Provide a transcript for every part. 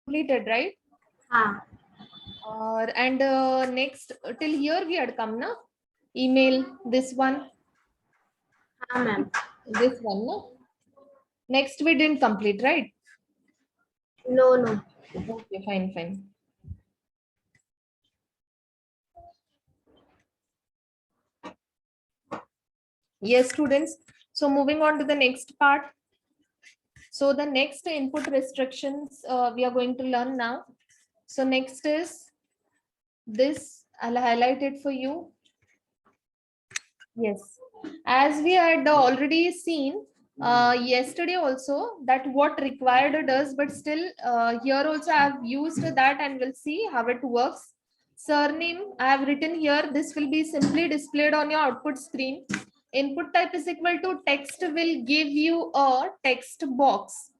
completed, right? And next till here we had come, na? Email, this one, ma'am. this one, no? Next we didn't complete, right? No. Okay, fine. Yes, students. So moving on to the next part. So the next input restrictions we are going to learn now. So next is this. I'll highlight it for you. Yes, as we had already seen yesterday also that what required does, but still here also I have used that and we'll see how it works. Surname I have written here. This will be simply displayed on your output screen. Input type is equal to text will give you a text box.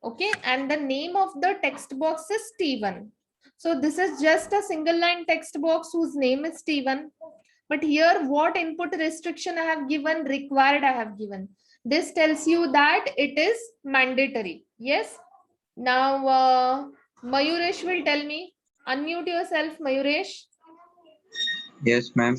Okay, and the name of the text box is Steven. So this is just a single line text box whose name is Steven. But here what input restriction I have given, required I have given. This tells you that it is mandatory. Yes. Now Mayuresh will tell me. Unmute yourself, Mayuresh. Yes, ma'am.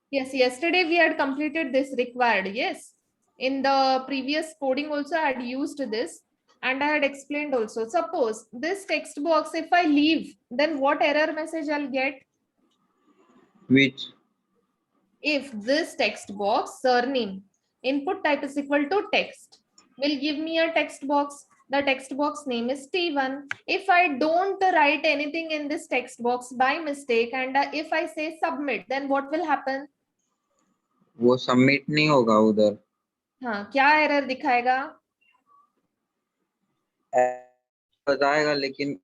Yes, yesterday we had completed this required. Yes. In the previous coding also I had used this and I had explained also. Suppose this text box, if I leave, then what error message I'll get? Which? If this text box surname input type is equal to text will give me a text box. The text box name is Steven. If I don't write anything in this text box by mistake and if I say submit, then what will happen? वो submit नहीं होगा उधर. हाँ, क्या error दिखाएगा? बताएगा लेकिन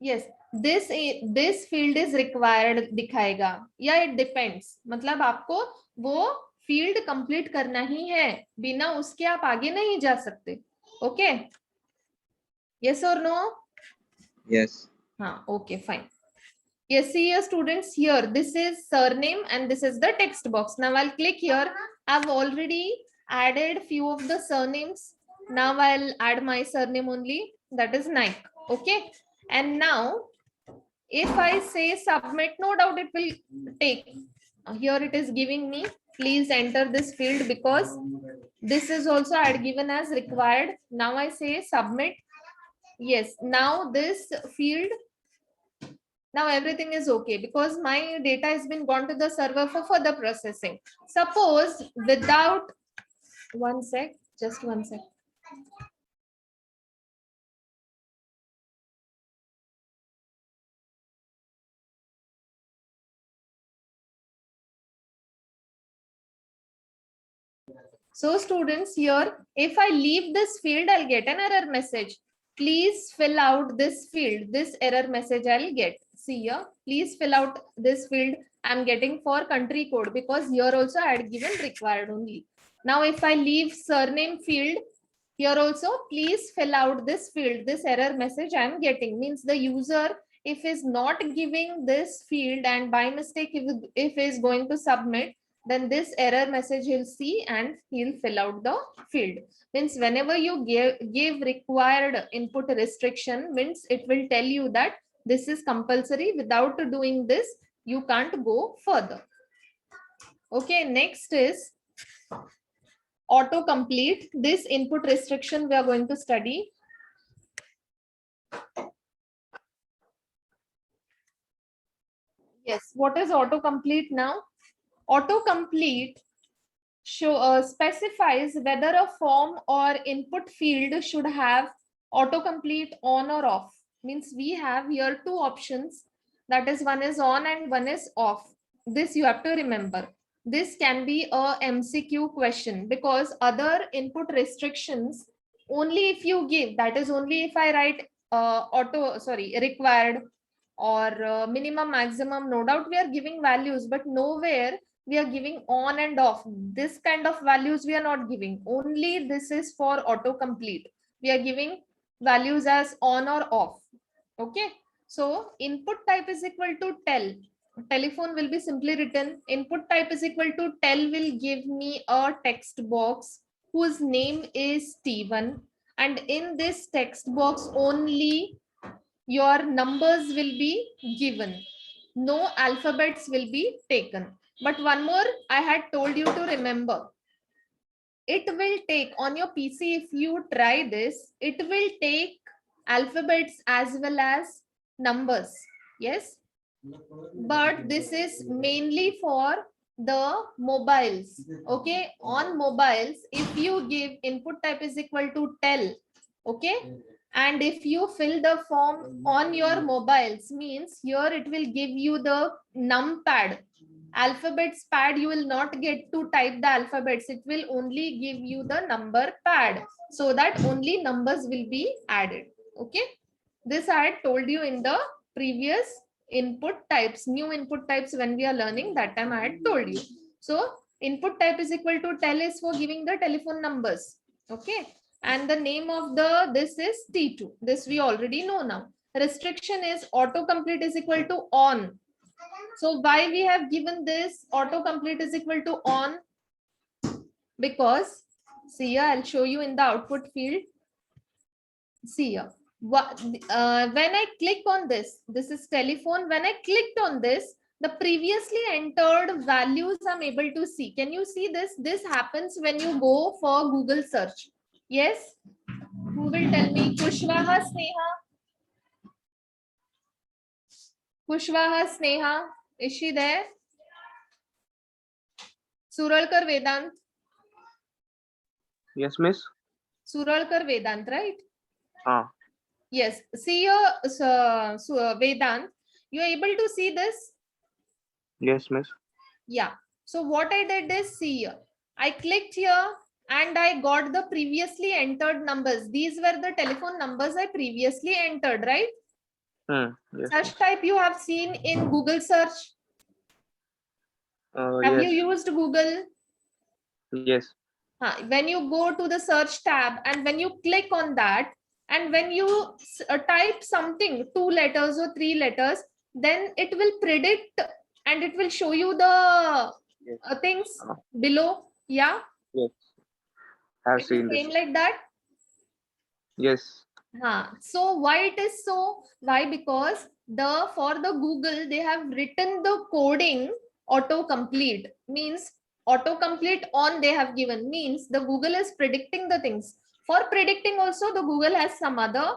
Yes, this field is required दिखाएगा या it depends. मतलब आपको वो फील्ड कंप्लीट करना ही है, बिना उसके आप आगे नहीं जा सकते. Okay, yes or no? Yes. हाँ, okay, fine. Yes, see your students here. This is surname and this is the text box. Now I'll click here. I've already added few of the surnames. Now I'll add my surname only. That is Naik. Okay. And now if I say submit, no doubt it will take. Here it is giving me, please enter this field because this is also I had given as required. Now I say submit. Yes, now this field, now everything is okay because my data has been gone to the server for further processing. Suppose without, one sec, just one sec. So students here, if I leave this field, I'll get an error message. Please fill out this field. This error message I'll get. See here, please fill out this field. I'm getting for country code because here also I had given required only. Now if I leave surname field, here also please fill out this field. This error message I'm getting means the user if is not giving this field and by mistake if is going to submit, then this error message he'll see and he'll fill out the field. Means whenever you give required input restriction, means it will tell you that this is compulsory. Without doing this, you can't go further. Okay, next is autocomplete. This input restriction we are going to study. Yes, what is autocomplete now? Autocomplete specifies whether a form or input field should have autocomplete on or off. Means we have here two options, that is one is on and one is off. This you have to remember. This can be a MCQ question because other input restrictions only if you give, that is only if I write required or minimum maximum, no doubt we are giving values, but nowhere we are giving on and off. This kind of values we are not giving. Only this is for autocomplete. We are giving values as on or off. Okay. So input type is equal to tell. Telephone will be simply written. Input type is equal to tell will give me a text box whose name is Steven. And in this text box only your numbers will be given. No alphabets will be taken. But one more I had told you to remember. It will take on your PC, if you try this, it will take alphabets as well as numbers. Yes. But this is mainly for the mobiles. Okay. On mobiles, if you give input type is equal to tell. Okay. And if you fill the form on your mobiles, means here it will give you the numpad. Alphabets pad, you will not get to type the alphabets. It will only give you the number pad, so that only numbers will be added. Okay. This I had told you in the previous input types, new input types when we are learning, that time I had told you. So input type is equal to tell is for giving the telephone numbers. Okay. And the name of the this is T2. This we already know now. Restriction is autocomplete is equal to on. So why we have given this autocomplete is equal to on? Because see here, I'll show you in the output field. See here. When I click on this is telephone. When I clicked on this, the previously entered values I'm able to see. Can you see this? This happens when you go for Google search. Yes. Who will tell me? Kushwaha, Sneha. Kushwaha, Sneha. Is she there? Suralkar Vedant. Yes, miss. Suralkar Vedant, right? Ah, Yes. See your Vedant. You are able to see this? yes, miss. Yeah. So what I did is, see here. I clicked here and I got the previously entered numbers. These were the telephone numbers I previously entered, right? Yes, Such miss. type you have seen in Google search. Have Yes, you used Google? yes, When you go to the search tab and when you click on that, and when you type something, 2 letters or 3 letters, then it will predict and it will show you the yes, things Ah. below. Yeah. yes. Have It is seen this. same like that. Yes, So why it is so? Why? Because for the Google, they have written the coding autocomplete. Means autocomplete on they have given. Means the Google is predicting the things. For predicting also, the Google has some other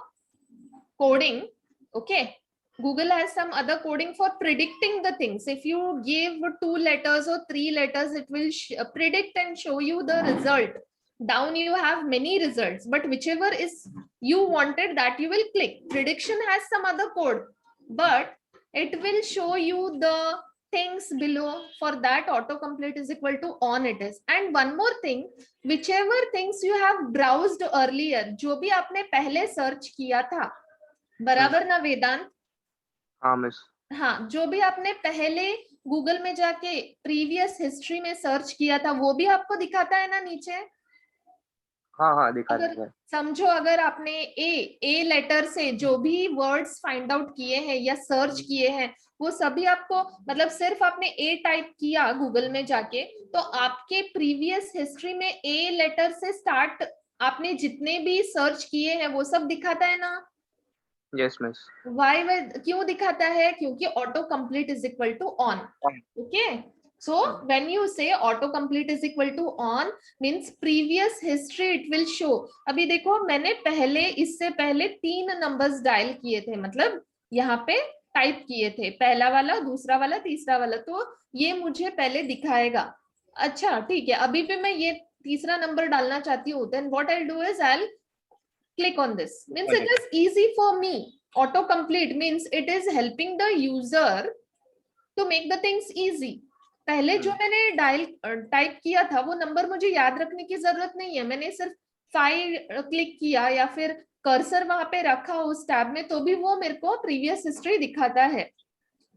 coding. Okay. Google has some other coding for predicting the things. If you give 2 letters or 3 letters, it will predict and show you the result. Down you have many results, but whichever is you wanted, that you will click. Prediction has some other code, but it will show you the things below. For that, autocomplete is equal to on it is. And one more thing, whichever things you have browsed earlier, जो भी आपने पहले search किया था, बराबर ना वेदांत? हाँ miss. हाँ, जो भी आपने पहले गूगल में जाके प्रीवियस हिस्ट्री में सर्च किया था, वो भी आपको दिखाता है ना नीचे? हाँ दिखा अगर दीजिए. समझो, अगर आपने ए लेटर से जो भी वर्ड्स फाइंड आउट किए हैं या सर्च किए हैं, वो सभी आपको, मतलब सिर्फ आपने ए टाइप किया गूगल में जाके, तो आपके प्रीवियस हिस्ट्री में ए लेटर से स्टार्ट आपने जितने भी सर्च किए हैं वो सब दिखाता है ना? Yes, miss. Why? क्यों दिखाता है? क्योंकि auto complete is equal to on. Okay. So when you say autocomplete is equal to on, means previous history it will show. अभी देखो, मैंने पहले, इससे पहले 3 नंबर्स डायल किए थे, मतलब यहाँ पे टाइप किए थे, पहला वाला, दूसरा वाला, तीसरा वाला, तो ये मुझे पहले दिखाएगा. अच्छा ठीक है, अभी भी मैं ये तीसरा नंबर डालना चाहती हूँ, then what I'll do is I'll click on this. Means it is easy for me. Autocomplete means it is helping the user to make the things easy. पहले जो मैंने टाइप किया था, वो नंबर मुझे याद रखने की जरूरत नहीं है. मैंने सिर्फ 5 क्लिक किया या फिर कर्सर वहां पे रखा उस टैब में, तो भी वो मेरे को प्रीवियस हिस्ट्री दिखाता है.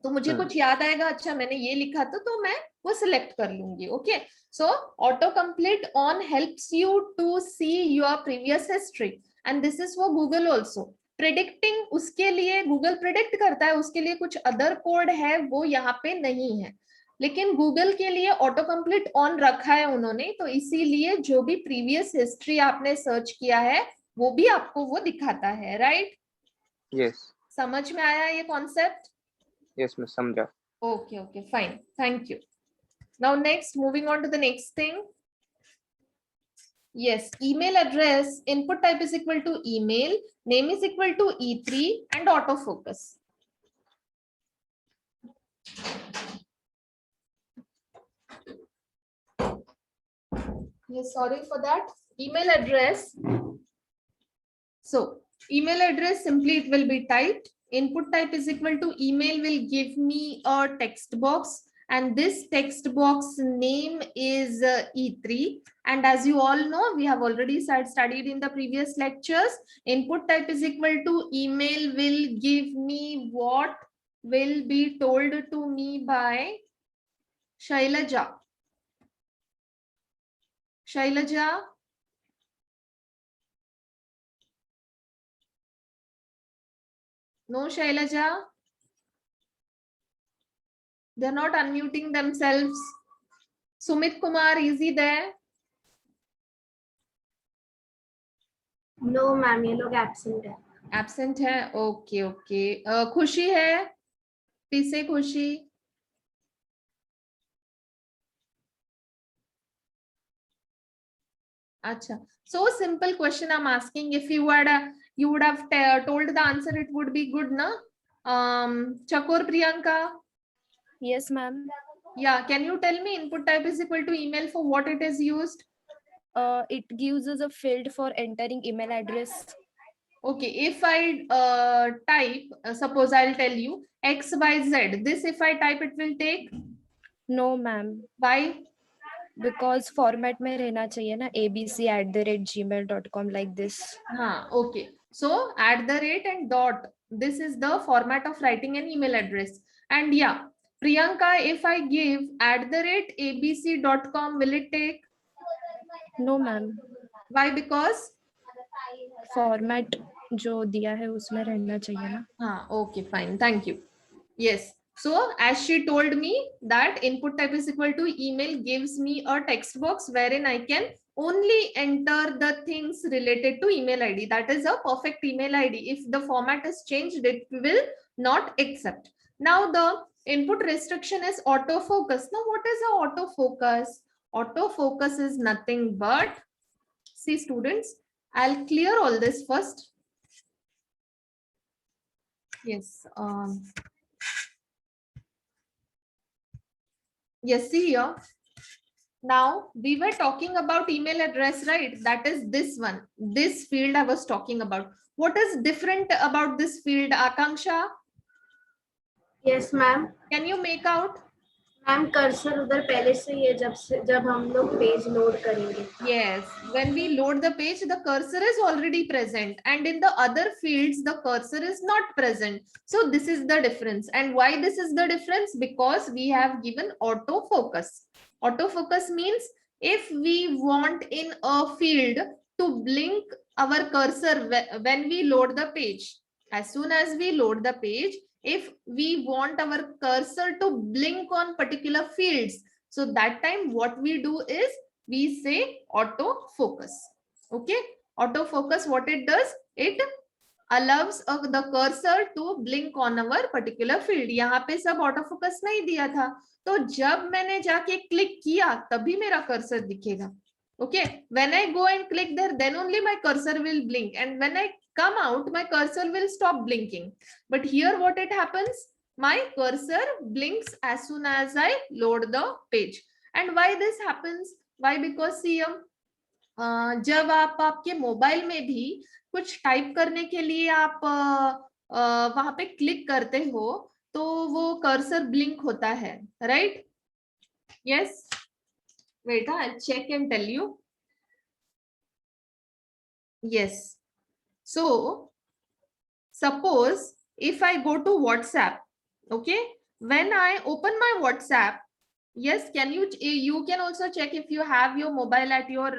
तो मुझे कुछ याद आएगा, अच्छा मैंने ये लिखा था, तो मैं वो सिलेक्ट कर लूंगी. Okay. So auto complete on helps you to see your previous history, and this is for Google also. Predicting, उसके लिए गूगल प्रिडिक्ट करता है, उसके लिए कुछ अदर कोड है, वो यहाँ पे नहीं है. लेकिन गूगल के लिए ऑटो कंप्लीट ऑन रखा है उन्होंने, तो इसीलिए जो भी प्रीवियस हिस्ट्री आपने सर्च किया है, वो भी आपको वो दिखाता है. राइट? Yes. समझ में आया ये कॉन्सेप्ट? Yes, miss. समझा. Okay, okay, fine. Thank you. Now next, moving on to the next thing. Yes, email address, input type is equal to email, name is equal to E3 and autofocus. Yes, sorry for that. Email address. So email address, simply it will be typed. Input type is equal to email will give me a text box, and this text box name is E3. And as you all know, we have already studied in the previous lectures. Input type is equal to email will give me what will be told to me by Shailaja. Shailaja. No, Shailaja. They're not unmuting themselves. Sumit Kumar, is he there? No ma'am, ये लोग absent है. Absent है. Okay, okay. खुशी है? पीसे खुशी. Acha. So simple question I'm asking. If you would have told the answer, it would be good, na? Chakur Priyanka. Yes, ma'am. Yeah. Can you tell me input type is equal to email for what it is used? It gives us a field for entering email address. Okay. If I type, suppose I'll tell you XYZ. This if I type, it will take. No, ma'am. Why? Because format में रहना चाहिए ना, abc@gmail.com like this. Okay. So @ and dot. This is the format of writing an email address. And yeah, Priyanka, if I give @abc.com, will it take? No, ma'am. Why? Because? Format जो दिया है उसमें रहना चाहिए ना. Okay, fine. Thank you. Yes. So as she told me that input type is equal to email gives me a text box wherein I can only enter the things related to email ID. That is a perfect email ID. If the format is changed, it will not accept. Now the input restriction is autofocus. Now what is a autofocus? Autofocus is nothing but, see students, I'll clear all this first. Yes. Yes, see here. Now we were talking about email address, right? That is this one. This field I was talking about. What is different about this field, Akanksha? Yes ma'am. Can you make out? Ma'am cursor उधर पहले से ही है जब हम लोग page load करेंगे. Yes, when we load the page, the cursor is already present, and in the other fields, the cursor is not present. So this is the difference. And why this is the difference? Because we have given autofocus. Autofocus means if we want in a field to blink our cursor when we load the page, as soon as we load the page, if we want our cursor to blink on particular fields, so that time what we do is we say autofocus. Okay, autofocus, what it does, it allows the cursor to blink on our particular field. यहाँ पे सब autofocus नहीं दिया था, तो जब मैंने जाके क्लिक किया तभी मेरा cursor दिखेगा. Okay, when I go and click there, then only my cursor will blink, and when I come out, my cursor will stop blinking. But here what it happens, my cursor blinks as soon as I load the page. And why this happens? Why? Because see, जब आप आपके mobile में भी कुछ type करने के लिए आप वहां पे क्लिक करते हो तो वो कर्सर ब्लिंक होता है, right? Yes, wait, I check and tell you. Yes, so suppose if I go to WhatsApp, okay, when I open my WhatsApp, yes, can you can also check if you have your mobile at your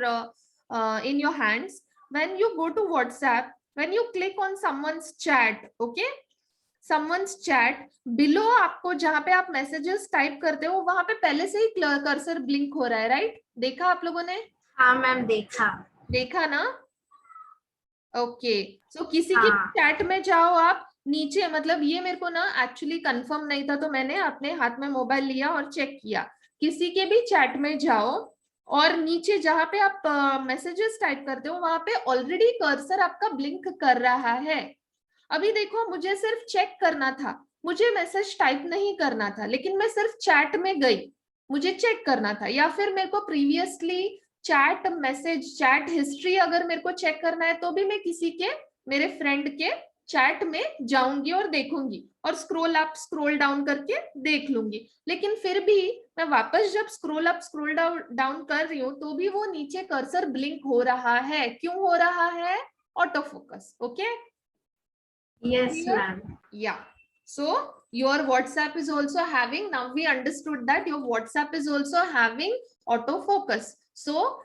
in your hands. When you go to WhatsApp, when you click on someone's chat, okay, someone's chat, below आपको जहां पे आप messages type करते हो वहां पे पहले से ही कर्सर ब्लिंक हो रहा है, राइट? देखा आप लोगों ने? हाँ मैम, देखा ना? ओके, सो किसी की चैट में जाओ आप, नीचे, मतलब ये मेरे को ना एक्चुअली कंफर्म नहीं था, तो मैंने अपने हाथ में मोबाइल लिया और चेक किया। किसी के भी चैट में जाओ और नीचे जहां पे आप मैसेजेस टाइप करते हो वहां पे ऑलरेडी कर्सर आपका ब्लिंक कर रहा है। अभी देखो, मुझे सिर्फ चेक करना था, मुझे मैसेज टाइप नहीं करना था, लेकिन मैं सिर्फ चैट में गई, मुझे चेक करना था। या फिर मेरे को previously chat message, chat history अगर मेरे को चेक करना है तो भी मैं किसी के, मेरे फ्रेंड के चैट में जाऊंगी और देखूंगी और स्क्रॉल अप स्क्रॉल डाउन करके देख लूंगी। लेकिन फिर भी मैं वापस जब स्क्रॉल अप स्क्रॉल डाउन कर रही हूँ तो भी वो नीचे कर्सर ब्लिंक हो रहा है। क्यों हो रहा है? Auto focus. Okay, Yes, Clear? ma'am. Yeah. So your WhatsApp is also having, now we understood that your WhatsApp is also having autofocus. So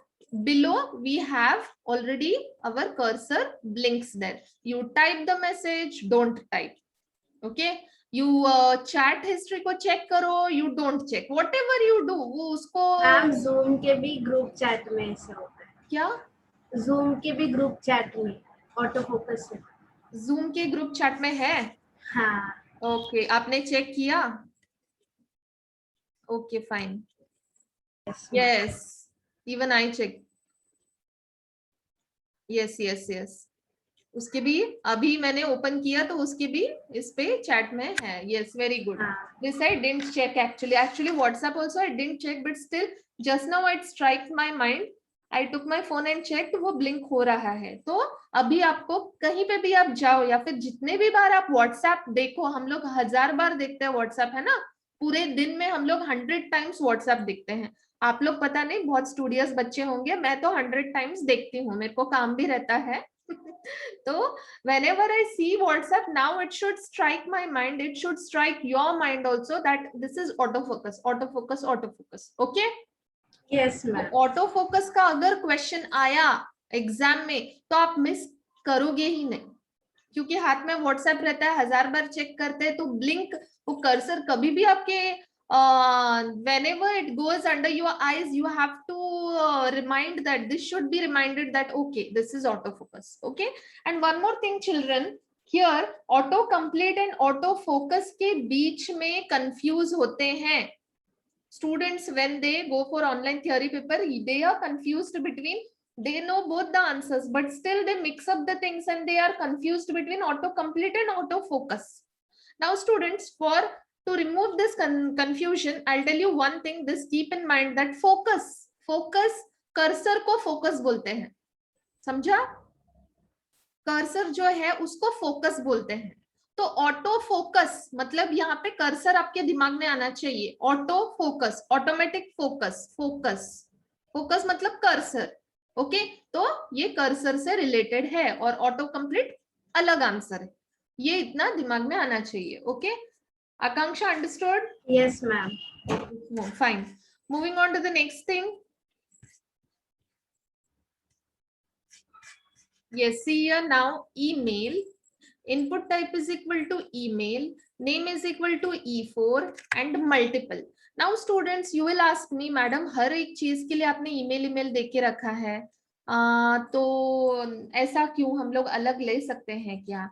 below we have already our cursor blinks there. You type the message, don't type. Okay. You chat history को check करो, you don't check. Whatever you do, वो उसको ma'am Zoom के भी group chat में ऐसा होता है। क्या? Zoom के भी ग्रुप चैट में ऑटो फोकस है। Zoom के ग्रुप चैट में है? हाँ। ओके, आपने चेक किया? Okay, fine. Yes, even I check. Yes, yes, yes. उसके भी अभी मैंने ओपन किया तो उसके भी इस पे चैट में है। Yes, very good. This I didn't check actually. Actually, WhatsApp also I didn't check, but still just now it struck my mind. I took my phone and checked, वो ब्लिंक हो रहा है। तो अभी आपको कहीं पे भी आप जाओ या फिर जितने भी बार आप WhatsApp देखो, हम लोग 1000 बार देखते हैं WhatsApp, है ना? पूरे दिन में हम लोग 100 टाइम्स WhatsApp देखते हैं। आप लोग पता नहीं, बहुत स्टूडियस बच्चे होंगे, मैं तो 100 टाइम्स देखती हूँ, मेरे को काम भी रहता है। तो whenever I see WhatsApp, now it should strike my mind, it should strike your mind also that this is autofocus, autofocus, autofocus. Okay? Yes, ma'am. Auto focus का अगर क्वेश्चन आया एग्जाम में तो आप मिस करोगे ही नहीं, क्योंकि हाथ में व्हाट्सएप रहता है, 1000 बार चेक करते हैं तो ब्लिंक, वो कर्सर कभी भी आपके whenever it goes under your eyes, you have to remind that this should be reminded that okay, this is autofocus. Okay, and one more thing children, here auto complete and auto focus के बीच में confuse होते हैं students when they go for online theory paper. They are confused between, they know both the answers but still they mix up the things and they are confused between auto complete and auto focus. Now students, for to remove this confusion, I'll tell you one thing, this keep in mind that focus, cursor को focus बोलते हैं, समझा? Cursor जो है उसको focus बोलते हैं। तो ऑटो फोकस मतलब यहाँ पे कर्सर आपके दिमाग में आना चाहिए। Auto focus, automatic focus, focus मतलब कर्सर। ओके, तो ये कर्सर से रिलेटेड है और ऑटो कंप्लीट अलग आंसर है, ये इतना दिमाग में आना चाहिए। Okay, Akanksha, understood? Yes, ma'am. Fine. Moving on to the next thing. Yes, see here now, email. Input type is equal to email. Name is equal to E4 and multiple. Now students, you will ask me, madam, हर एक चीज के लिए आपने email दे के रखा है, तो ऐसा क्यों, हम लोग अलग ले सकते हैं क्या?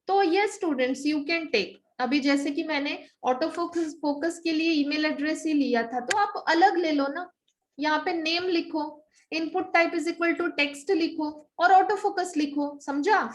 तो yes students, you can take. अभी जैसे कि मैंने ऑटो फोकस के लिए ईमेल एड्रेस ही लिया था, तो आप अलग ले लो ना। यहाँ पे नेम लिखो, input type is equal to text लिखो और ऑटो फोकस लिखो, समझा?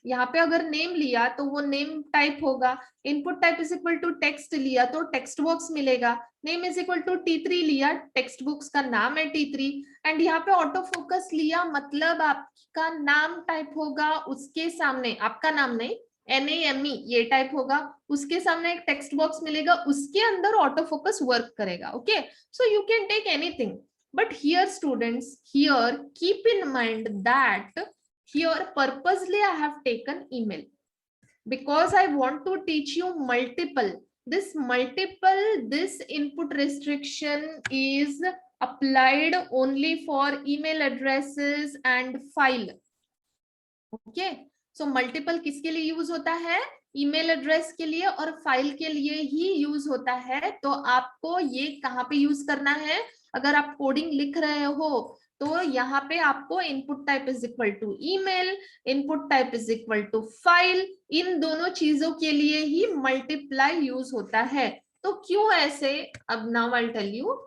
यहाँ पे अगर नेम लिया तो वो नेम टाइप होगा, input type is equal to text लिया तो टेक्स्ट बॉक्स मिलेगा, name is equal to T3 लिया, टेक्स्ट बॉक्स का नाम है T3, एंड यहाँ पे ऑटो फोकस लिया मतलब आपका नाम टाइप होगा, उसके सामने आपका नाम नहीं, NAME ये टाइप होगा, उसके सामने एक टेक्स्ट बॉक्स मिलेगा, उसके अंदर ऑटो फोकस वर्क करेगा। Okay, so you can take anything, but here students, here keep in mind that here purposely I have taken email because I want to teach you multiple. This input restriction is applied only for email addresses and file. Okay, so multiple किसके लिए use होता है? Email address के लिए और file के लिए ही use होता है। तो आपको ये कहाँ पे यूज करना है? अगर आप कोडिंग लिख रहे हो तो यहाँ पे आपको input type is equal to email, input type is equal to file, इन दोनों चीजों के लिए ही मल्टीप्लाई यूज होता है। तो क्यों ऐसे, अब now I tell you,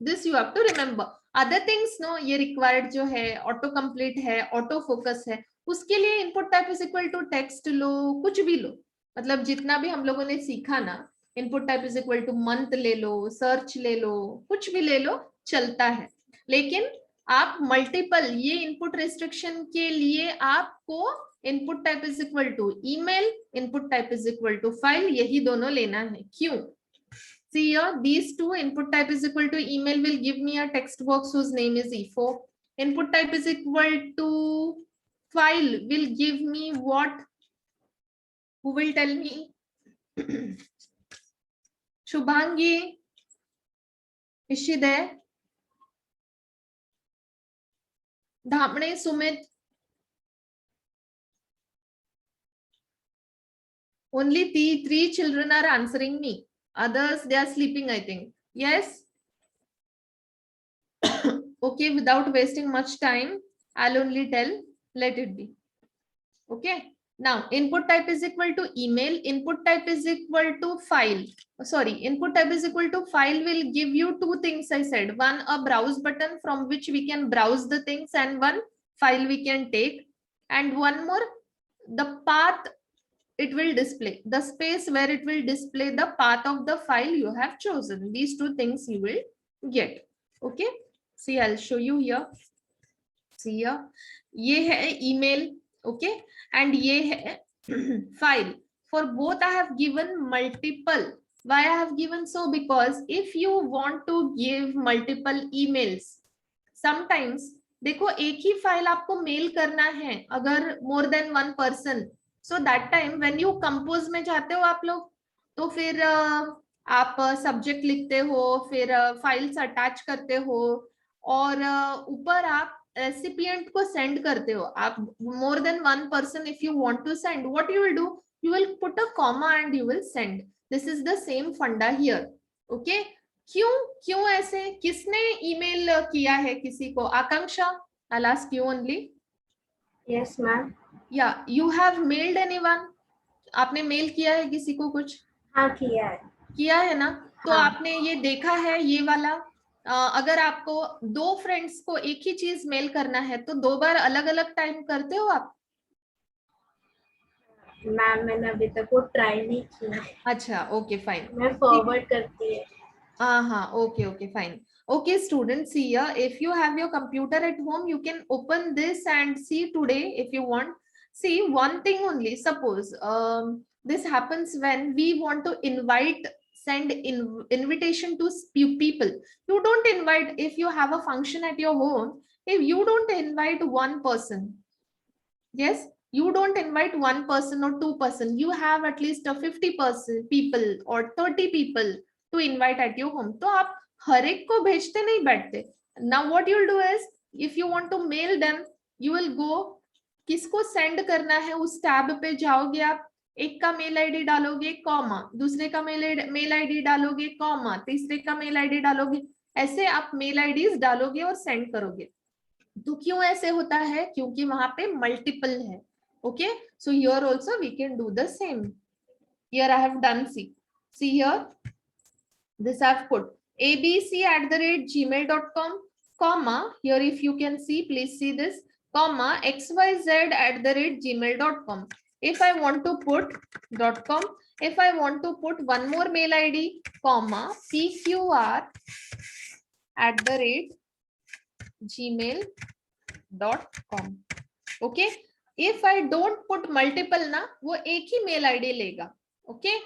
this you have to remember. Other things no, ये रिक्वायर्ड जो है, ऑटो कंप्लीट है, ऑटो फोकस है, उसके लिए input type is equal to text लो, कुछ भी लो, मतलब जितना भी हम लोगों ने सीखा ना, input type is equal two month ले लो, सर्च ले लो, कुछ भी ले लो, चलता है। लेकिन आप मल्टीपल, ये इनपुट रिस्ट्रिक्शन के लिए आपको input type is equal to email, input type is equal to file, यही दोनों लेना है। क्यों? See here, these two, input type is equal to email will give me a text box whose name is E4. Input type is equal to file will give me what? Who will tell me? Shubhangi, is she there? Dhamne, Sumit. Only three children are answering me. Others, they are sleeping, I think. Yes? Okay, without wasting much time, I'll only tell, let it be. Okay. Now, input type is equal to email, input type is equal to file. Sorry, input type is equal to file will give you two things I said. One, a browse button from which we can browse the things, and one file we can take. And one more, the path it will display, the space where it will display the path of the file you have chosen. These two things you will get. Okay, see, I'll show you here. See here, ye hai email, okay, and ye hai file. For both I have given multiple. Why I have given so? Because if you want to give multiple emails, sometimes देखो एक ही file आपको mail करना है अगर मोर than one person, so that time when you compose में जाते हो आप लोग, तो फिर आप सब्जेक्ट लिखते हो, फिर फाइल्स अटैच करते हो, और ऊपर आप रेसिपिएंट को सेंड करते हो। आप more than one person if you want to send, what you will do, you will put a comma and you will send. This is the same funda here. Okay, क्यों ऐसे, किसने email किया है किसी को? Akanksha, I'll ask you only. Yes, ma'am. Yeah, you have mailed anyone? आपने mail किया है किसी को कुछ? हाँ किया है ना? तो हाँ. आपने ये देखा है ये वाला, अगर आपको दो फ्रेंड्स को एक ही चीज मेल करना है तो दो बार अलग अलग टाइम करते हो आप? मैम मैंने अभी तक वो ट्राई नहीं किया। अच्छा, ओके फाइन, मैं फॉरवर्ड करती है। हाँ, okay, fine. Okay, students, see here, if you have your computer at home, you can open this and see today if you want. See, one thing only, suppose this happens when we want to send invitation to people. You don't invite, if you have a function at your home, if you don't invite one person, yes, you don't invite one person or two person, you have at least a 50 people or 30 people to invite at your home. तो आप हर एक को भेजते नहीं बैठते. Now what you'll do is, if you want to mail them, you will go, किसको send करना है उस टैब पे जाओगे आप, एक का मेल आईडी डालोगे कॉमा, दूसरे का मेल आईडी डालोगे कॉमा, तीसरे का मेल आईडी डालोगे, ऐसे आप मेल आईडीज डालोगे और सेंड करोगे. तो क्यों ऐसे होता है? क्योंकि वहां पे मल्टीपल है. Okay, so here also we can do the same. Here I have done, see here, this I have put abc@gmail.com, comma, here if you can see, please see this, comma, xyz@gmail.com. if I want to put .com, if I want to put one more mail id, comma, pqr@gmail.com. okay, if I don't put multiple ना, वो एक ही mail ID लेगा. Okay,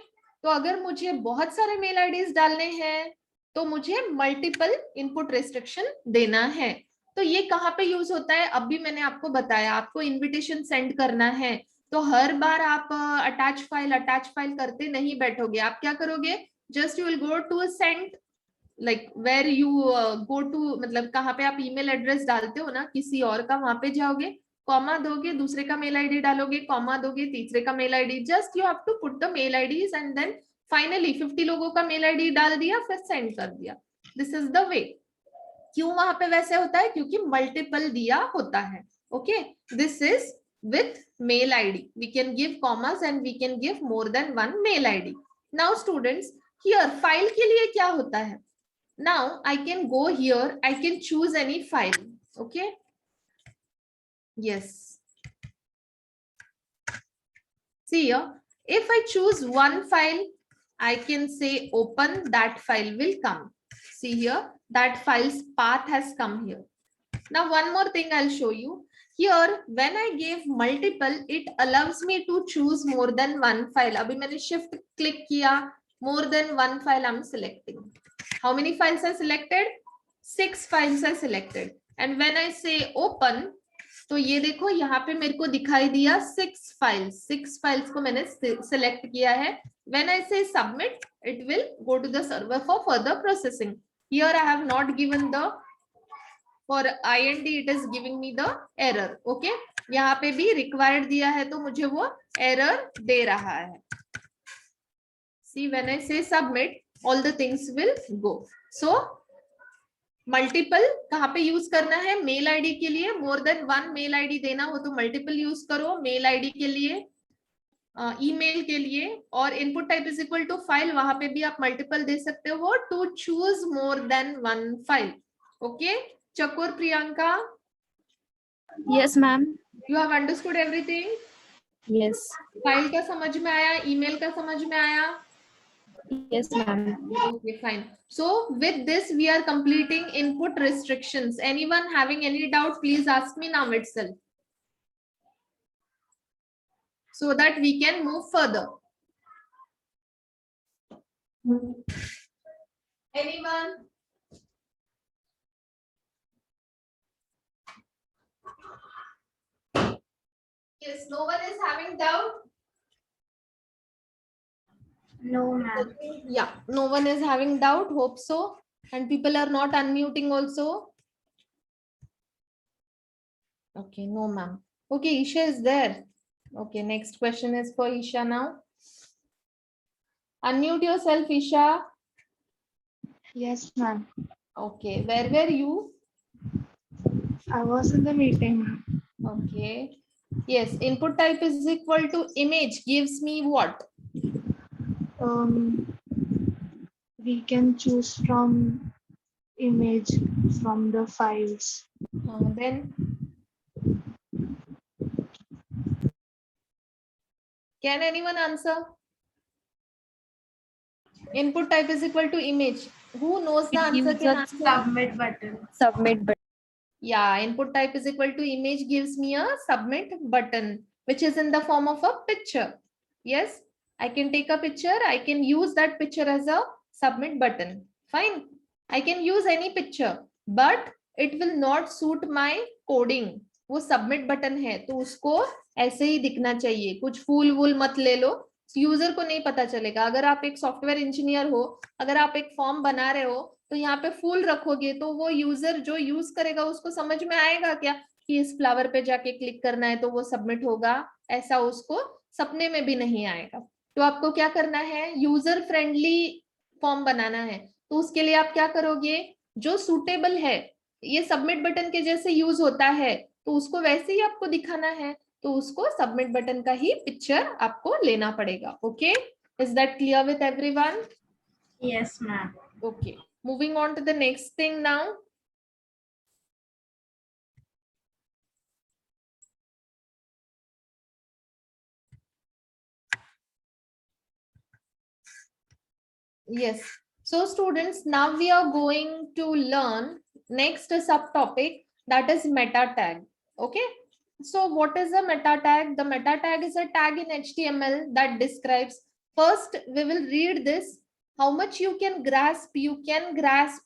तो अगर मुझे बहुत सारे mail IDs डालने हैं तो मुझे मल्टीपल इनपुट रिस्ट्रिक्शन देना है. तो ये कहाँ पे यूज होता है? अभी मैंने आपको बताया, आपको इनविटेशन सेंड करना है तो हर बार आप अटैच फाइल करते नहीं बैठोगे. आप क्या करोगे? Just you will go to send, like where you go to, मतलब कहाँ पे आप ईमेल एड्रेस डालते हो ना किसी और का, वहां पे जाओगे, कॉमा दोगे, दूसरे का मेल आईडी डालोगे, कॉमा दोगे, तीसरे का mail ID, just you have to put the mail IDs and then finally 50 लोगों का मेल आईडी डाल दिया, फिर सेंड कर दिया. This is the way. क्यों वहां पे वैसे होता है? क्योंकि मल्टीपल दिया होता है. Okay, this is with mail ID. We can give commas and we can give more than one mail ID. Now students, here file के लिए क्या होता है? Now I can go here, I can choose any file. Okay, yes, see here, if I choose one file, I can say open, that file will come. See here, that file's path has come here. Now one more thing I'll show you. Here when I give multiple, it allows me to choose more than one file. अभी मैंने shift click किया, more than one file I'm selecting. How many files are selected? 6 files are selected. And when I say open, तो ये देखो यहाँ पे मेरे को दिखाई दिया 6 files. 6 files को मैंने select किया है. When I say submit, it will go to the server for further processing. Here I have not given the, for IND it is giving me the error. Okay, यहाँ पे भी required दिया है तो मुझे वो error दे रहा है. See, when I say submit, all the things will go. So multiple कहाँ पे यूज करना है? मेल आईडी के लिए. More than one mail ID देना हो तो मल्टीपल यूज करो. मेल आईडी के लिए, ईमेल के लिए, और input type is equal to file, वहां पे भी आप मल्टीपल दे सकते हो. To choose more than one file. Okay, Chakor Priyanka, Yes, ma'am. You have understood everything? Yes. File का समझ में आया? ईमेल का समझ में आया? Yes, ma'am. Okay, fine. So with this we are completing input restrictions. Anyone having any doubt, please ask me now itself, so that we can move further. Anyone? Yes, no one is having doubt? No, ma'am. Yeah, no one is having doubt. Hope so. And people are not unmuting also. Okay, no ma'am. Okay, Isha is there. Okay, next question is for Isha now. Unmute yourself, Isha. Yes, ma'am. Okay, where were you? I was in the meeting. Okay. Yes, input type is equal to image gives me what? We can choose from image from the files. Then can anyone answer? Input type is equal to image. Who knows the answer? Use Can the answer? submit button. Submit button. Yeah, input type is equal to image gives me a submit button, which is in the form of a picture. Yes, I can take a picture. I can use that picture as a submit button. Fine. I can use any picture, but it will not suit my coding. वो submit button है तो उसको ऐसे ही दिखना चाहिए. कुछ फूल वूल मत ले लो, यूजर को नहीं पता चलेगा. अगर आप एक सॉफ्टवेयर इंजीनियर हो, अगर आप एक फॉर्म बना रहे हो, तो यहाँ पे फूल रखोगे तो वो यूजर जो यूज करेगा उसको समझ में आएगा क्या कि इस फ्लावर पे जाके क्लिक करना है तो वो सबमिट होगा? ऐसा उसको सपने में भी नहीं आएगा. तो आपको क्या करना है? यूजर फ्रेंडली फॉर्म बनाना है. तो उसके लिए आप क्या करोगे? जो सूटेबल है, ये सबमिट बटन के जैसे यूज होता है, तो उसको वैसे ही आपको दिखाना है. तो उसको सबमिट बटन का ही पिक्चर आपको लेना पड़ेगा. Okay, is that clear with everyone? Yes, ma'am. Okay, moving on to the next thing now. Yes, so students, now we are going to learn next subtopic, that is meta tag. Okay, so what is a meta tag? The meta tag is a tag in HTML that describes, first we will read this, how much you can grasp,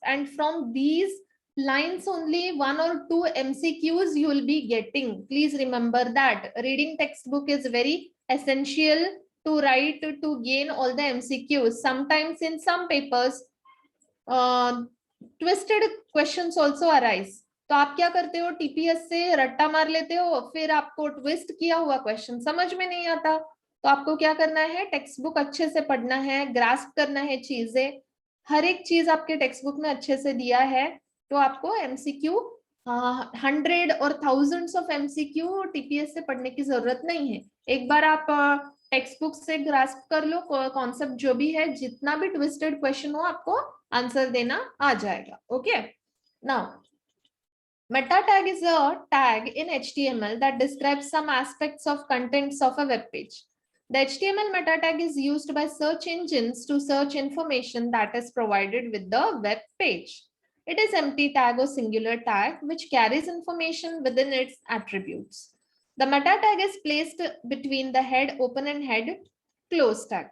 and from these lines only 1 or 2 MCQs you will be getting. Please remember that reading textbook is very essential to write to gain all the MCQs. Sometimes in some papers twisted questions also arise. तो आप क्या करते हो? TPS से रट्टा मार लेते हो, फिर आपको ट्विस्ट किया हुआ क्वेश्चन समझ में नहीं आता. तो आपको क्या करना है? टेक्स्ट बुक अच्छे से पढ़ना है, ग्रास्प करना है चीजें. हर एक चीज आपके टेक्स्ट बुक में अच्छे से दिया है. तो आपको एमसीक्यू 100 और थाउजेंड्स ऑफ एमसीक्यू टीपीएस से पढ़ने की जरूरत नहीं है। एक बार आप टेक्स्ट बुक से ग्रास्प कर लो कॉन्सेप्ट जो भी है, जितना भी ट्विस्टेड क्वेश्चन हो आपको आंसर देना आ जाएगा। Okay, now meta tag is a tag in HTML that describes some aspects of contents of a web page. The HTML meta tag is used by search engines to search information that is provided with the web page. It is empty tag or singular tag which carries information within its attributes. The meta tag is placed between the head open and head close tag.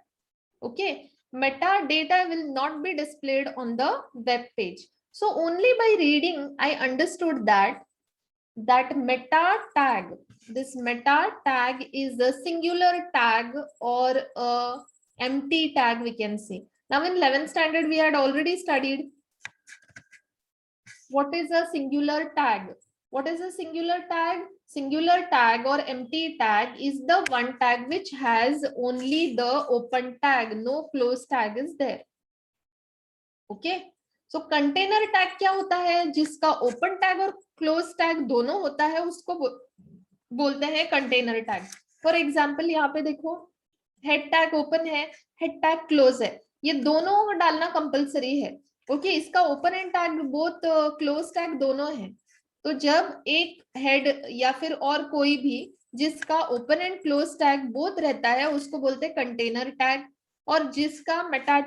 Okay, metadata will not be displayed on the web page. So only by reading, I understood that meta tag, this meta tag is a singular tag or a empty tag, we can say. Now in 11th standard, we had already studied what is a singular tag. What is a singular tag? Singular tag or empty tag is the one tag which has only the open tag, no closed tag is there. Okay. So container tag क्या होता है? जिसका open tag और close tag दोनों होता है उसको बोलते हैं कंटेनर टैग। फॉर एग्जांपल यहाँ पे देखो, हेड टैग ओपन है, हेड टैग क्लोज है, ये दोनों डालना कंपलसरी है। ओके, इसका open and tag both close tag दोनों है। तो जब एक हेड या फिर और कोई भी जिसका open and close tag both रहता है उसको बोलते हैं कंटेनर टैग। और जिसका Meta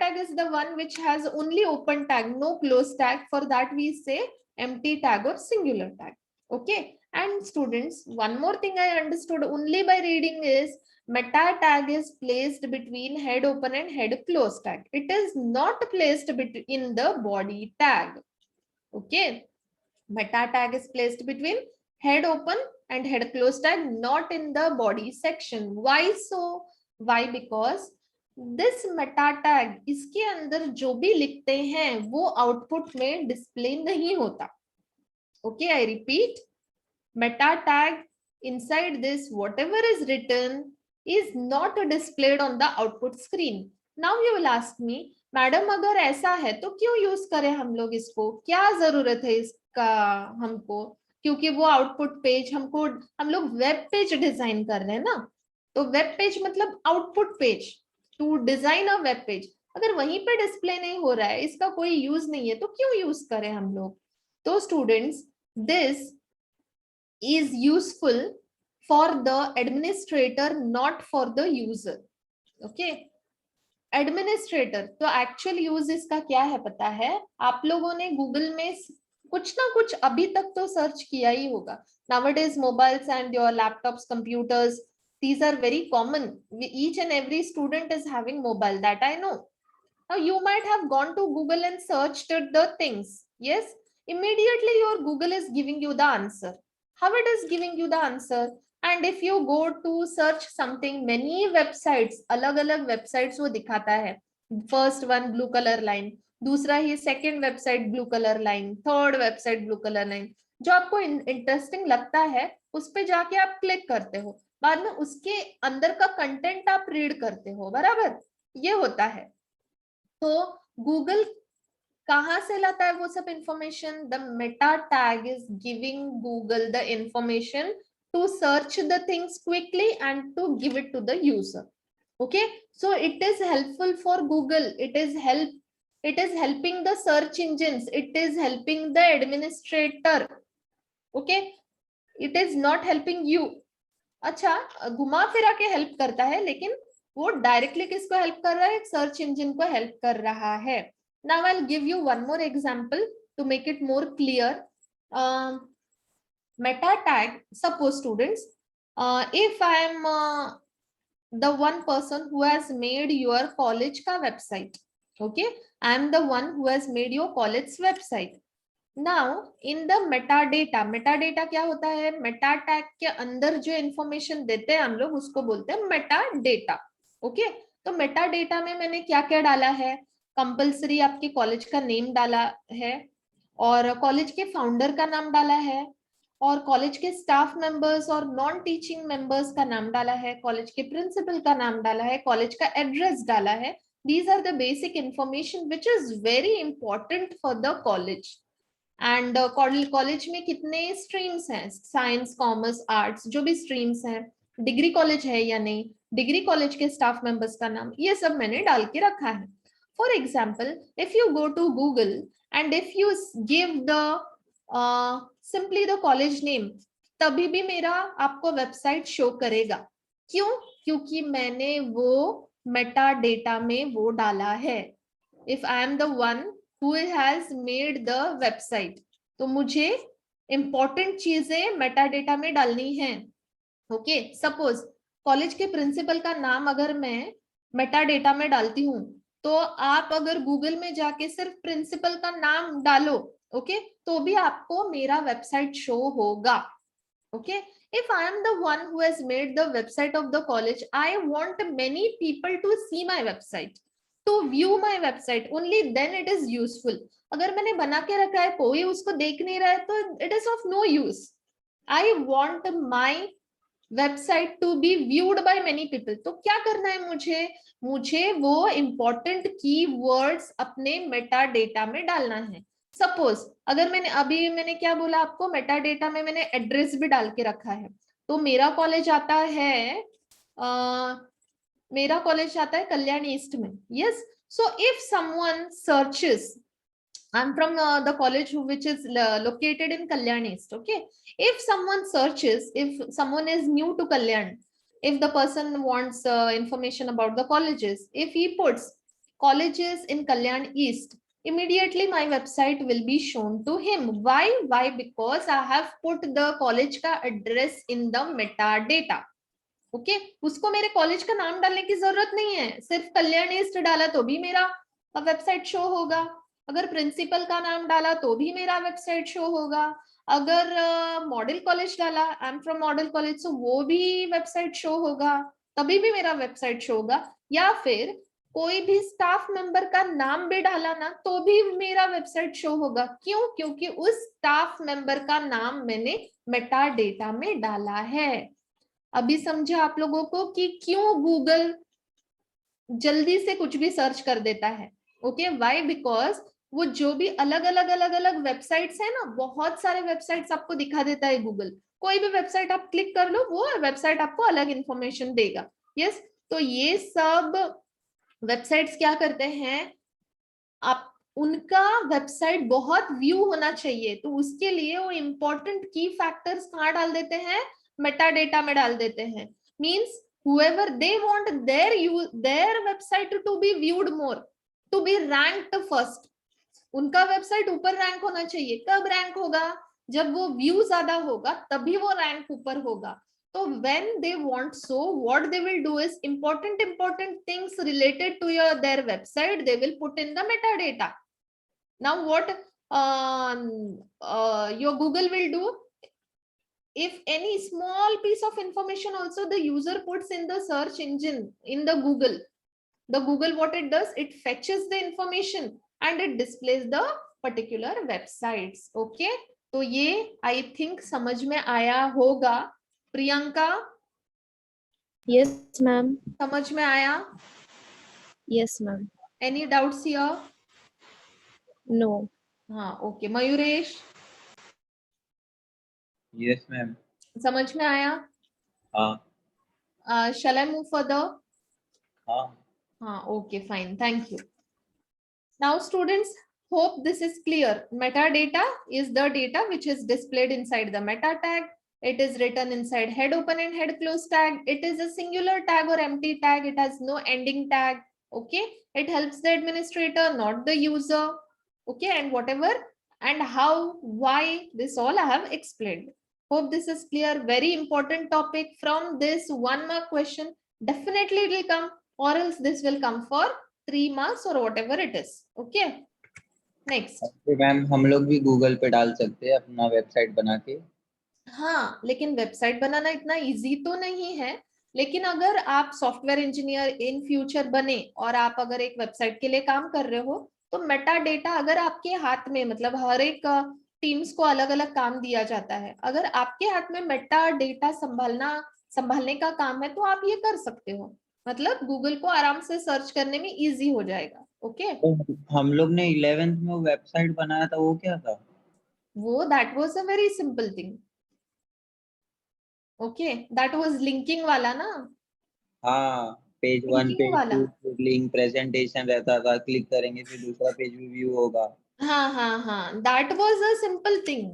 tag is the one which has only open tag, no close tag. For that we say empty tag or singular tag. Okay, and students, one more thing I understood only by reading is meta tag is placed between head open and head close tag. It is not placed in the body tag. Okay, meta tag is placed between head open and head close tag, not in the body section. Why so? Why? Because this Meta tag, इसके अंदर जो भी लिखते हैं वो output में display नहीं होता। Okay, I repeat, meta tag inside this whatever is written is not displayed on the output screen. Now you will ask me, madam अगर ऐसा है तो क्यों यूज करें हम लोग इसको, क्या जरूरत है इसका हमको? क्योंकि वो आउटपुट पेज हम लोग वेब पेज डिजाइन कर रहे हैं ना, तो वेब पेज मतलब output page. To design a web page, अगर वहीं पे डिस्प्ले नहीं हो रहा है, इसका कोई यूज नहीं है, तो क्यों यूज करें हम लोग? तो students, this is useful for the administrator, not for the user. Okay, administrator तो एक्चुअल यूज इसका क्या है पता है? आप लोगों ने गूगल में कुछ ना कुछ अभी तक तो सर्च किया ही होगा। Nowadays mobiles and your laptops, computers, these are very common. Each and every student is having mobile, that I know. Now you might have gone to Google and searched the things. Yes, immediately your Google is giving you the answer. How it is giving you the answer? And if you go to search something, many websites, अलग-अलग websites वो दिखाता है। First one blue color line, दूसरा ही second website blue color line, third website blue color line. जो आपको interesting लगता है उस पे जाके आप क्लिक करते हो, बाद में उसके अंदर का कंटेंट आप रीड करते हो, बराबर? ये होता है। तो गूगल कहाँ से लाता है वो सब information? The meta tag is giving Google the information to search the things quickly and to give it to the user. Okay, so it is helpful for Google, it is helping the search engines, it is helping the administrator. Okay, it is not helping you. अच्छा, घुमा फिरा के help करता है, लेकिन वो directly किसको help कर रहा है? सर्च इंजन को हेल्प कर रहा है। Now I will give you one more example to make it more clear. Meta tag, suppose students, if I am the one person who has made your college का website, okay, I am the one who has made your college website. Now in the metadata क्या होता है? Meta tag के अंदर जो information देते हैं हम लोग उसको बोलते हैं मेटाडेटा। ओके, तो मेटाडेटा में मैंने क्या क्या डाला है? कंपलसरी आपके कॉलेज का नेम डाला है, और कॉलेज के फाउंडर का नाम डाला है, और कॉलेज के स्टाफ मेंबर्स और नॉन टीचिंग मेंबर्स का नाम डाला है, कॉलेज के प्रिंसिपल का नाम डाला है, कॉलेज का एड्रेस डाला है, These are the basic information which is very important for the college. And college में कितने स्ट्रीम्स हैं, साइंस कॉमर्स आर्ट्स, जो भी स्ट्रीम्स हैं, डिग्री कॉलेज है या नहीं, डिग्री कॉलेज के स्टाफ मेंबर्स का नाम, ये सब मैंने डाल के रखा है. For example, if you go to Google and if you give the simply the college name, तभी भी मेरा आपको वेबसाइट शो करेगा. क्यों? क्योंकि मैंने वो मेटा डेटा में वो डाला है. If I am the one who has made the website, तो मुझे इंपॉर्टेंट चीजें मेटा डेटा में डालनी है. ओके, सपोज कॉलेज के प्रिंसिपल का नाम अगर मैं मेटा डेटा में डालती हूँ, तो आप अगर गूगल में जाके सिर्फ प्रिंसिपल का नाम डालो, ओके, तो भी आपको मेरा वेबसाइट शो होगा. Okay, if I am the one who has made the website of the college, I want many people to see my website, to view my website, only then it is useful. अगर मैंने बना के रखा है, कोई उसको देख नहीं रहा है, तो it is of no use. I want my website to be viewed by many people. तो क्या करना है मुझे वो important keywords अपने मेटा डेटा में डालना है. सपोज अगर मैंने क्या बोला आपको, मेटा डेटा में मैंने एड्रेस भी डाल के रखा है, तो मेरा कॉलेज आता है कल्याण ईस्ट में. Yes, so if someone searches, I am from the college which is located in Kalyan east. Okay, if someone searches, if someone is new to Kalyan, if the person wants information about the colleges, if he puts colleges in Kalyan East, immediately my website will be shown to him. Why? Because I have put the college का address in the metadata. Okay, उसको मेरे college का नाम डालने की जरूरत नहीं है, सिर्फ कल्याण ईस्ट डाला तो भी मेरा वेबसाइट शो होगा. अगर प्रिंसिपल का नाम डाला तो भी मेरा वेबसाइट शो होगा. अगर मॉडल कॉलेज डाला, I am from model college, तो वो भी वेबसाइट शो होगा, तभी भी मेरा वेबसाइट शो होगा. या फिर कोई भी स्टाफ मेंबर का नाम भी डाला ना, तो भी मेरा वेबसाइट शो होगा. क्यों? क्योंकि उस स्टाफ मेंबर का नाम मैंने मेटा डेटा में डाला है. अभी समझा आप लोगों को कि क्यों गूगल जल्दी से कुछ भी सर्च कर देता है. Okay, why? बिकॉज वो जो भी अलग अलग वेबसाइट्स है ना, बहुत सारे वेबसाइट्स आपको दिखा देता है गूगल. कोई भी वेबसाइट आप क्लिक कर लो, वो वेबसाइट आपको अलग इंफॉर्मेशन देगा. यस, तो ये सब वेबसाइट्स क्या करते हैं, आप उनका वेबसाइट बहुत व्यू होना चाहिए, तो उसके लिए वो इंपॉर्टेंट की फैक्टर्स कहाँ डाल देते हैं, मेटा डेटा में डाल देते हैं. Means whoever they want their website to be viewed more, to be ranked first. उनका वेबसाइट ऊपर रैंक होना चाहिए. कब रैंक होगा? जब वो व्यू ज्यादा होगा, तभी वो रैंक ऊपर होगा. तो when they want, so what they will do is important things related to their website, they will put in the metadata. Now what your Google will do, if any small piece of information also the user puts in the search engine in the Google what it does, it fetches the information and it displays the particular websites. Okay, तो ये I think समझ में आया होगा. Priyanka, Yes, ma'am. समझ में आया? Yes, ma'am. Any doubts here? No. हाँ, okay. Mayuresh, Yes, ma'am. समझ में आया? हाँ. Shall I move further? हाँ. Okay, fine. Thank you. Now, students, hope this is clear. Metadata is the data which is displayed inside the meta tag. It is written inside head open and head close tag. It is a singular tag or empty tag. It has no ending tag. Okay. It helps the administrator, not the user. Okay. And whatever and how, why, this all I have explained. Hope this is clear. Very important topic. From this 1 mark question, definitely it will come, or else this will come for 3 marks or whatever it is. Okay. Next. Ma'am हम लोग भी Google पे डाल सकते हैं अपना website बना के. हाँ, लेकिन वेबसाइट बनाना इतना इजी तो नहीं है. लेकिन अगर आप सॉफ्टवेयर इंजीनियर इन फ्यूचर बने और आप अगर एक वेबसाइट के लिए काम कर रहे हो, तो मेटा डेटा अगर आपके हाथ में, मतलब हर एक टीम्स को अलग अलग काम दिया जाता है, अगर आपके हाथ में मेटा डेटा संभालने का काम है, तो आप ये कर सकते हो. मतलब गूगल को आराम से सर्च करने में इजी हो जाएगा. ओके तो हम लोग ने 11th में वो वेबसाइट बनाया था, वो क्या था? वो that was a very simple thing. Okay that was linking वाला ना. हाँ, पेज 1 लिंकिंग पेज वाला. 2 लिंक प्रेजेंटेशन रहता था, क्लिक करेंगे फिर दूसरा पेज भी व्यू होगा। हाँ हाँ हाँ, that was a simple thing.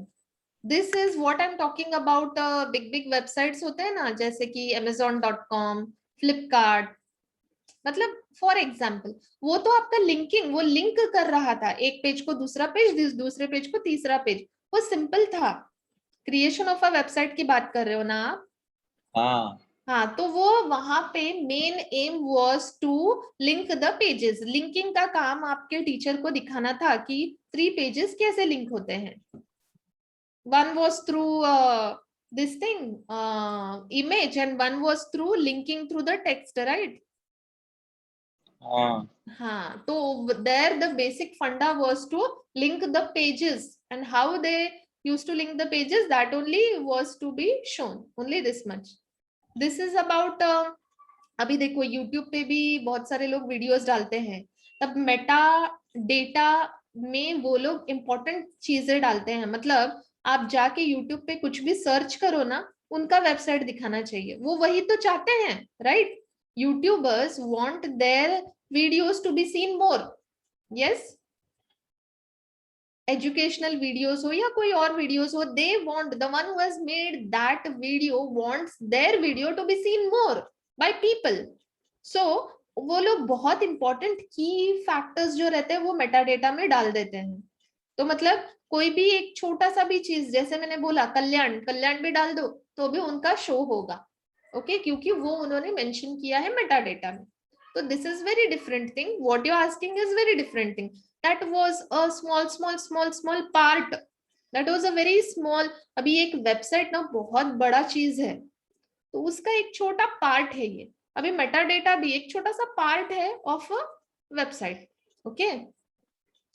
This is what I am talking about. Big big websites होते हैं ना, जैसे कि amazon.com, फ्लिपकार्ट. मतलब फॉर एग्जाम्पल वो तो आपका लिंकिंग, वो लिंक कर रहा था एक पेज को दूसरा पेज, दूसरे पेज को तीसरा पेज. वो सिंपल था. क्रिएशन ऑफ अ वेबसाइट की बात कर रहे हो ना आप? हाँ हाँ, तो वो वहां पे main aim was to link the pages. Linking का काम आपके टीचर को दिखाना था कि 3 पेजेस कैसे लिंक होते हैं. One was through this thing, image, and one was through linking through the text, right? हाँ हाँ, तो there the basic funda was to link the pages, and how they used to link the pages, that only was to be shown. Only this much. This is about अभी देखो YouTube पे भी बहुत सारे लोग वीडियोस डालते हैं. तब मेटा डेटा में वो लोग इंपॉर्टेंट चीजें डालते हैं. मतलब आप जाके YouTube पे कुछ भी सर्च करो ना, उनका वेबसाइट दिखाना चाहिए. वो वही तो चाहते हैं, right? YouTubers want their videos to be seen more. Yes, educational videos हो या कोई और वीडियोस हो, they want, the one who has made that video wants their video to be seen more by people. So वो लोग बहुत important की factors जो रहते हैं वो मेटा डेटा में डाल देते हैं. तो मतलब कोई भी एक छोटा सा भी चीज, जैसे मैंने बोला कल्याण, कल्याण भी डाल दो तो भी उनका शो होगा. ओके क्योंकि वो उन्होंने मेंशन किया है मेटा डेटा में. तो this is very different thing. What you asking is very different thing. That was a small part. That was a very small. अभी एक वेबसाइट ना बहुत बड़ा चीज है, तो उसका एक छोटा पार्ट है ये. अभी मेटा डेटा भी एक छोटा सा पार्ट है of a website. Okay,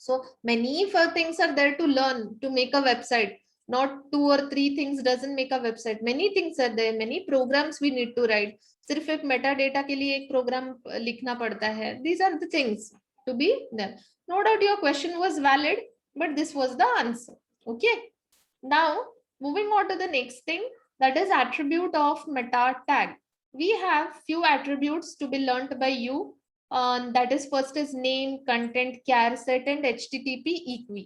so many things are there to learn to make a website. Not 2 or 3 things doesn't make a website. Many things are there, many programs we need to write. सिर्फ एक Meta data के लिए एक programme लिखना पड़ता है. These are the things to be there. No doubt your question was valid, but this was the answer. Okay, now moving on to the next thing, that is attribute of meta tag. We have few attributes to be learnt by you. That is, first is name, content, char set, and http equi.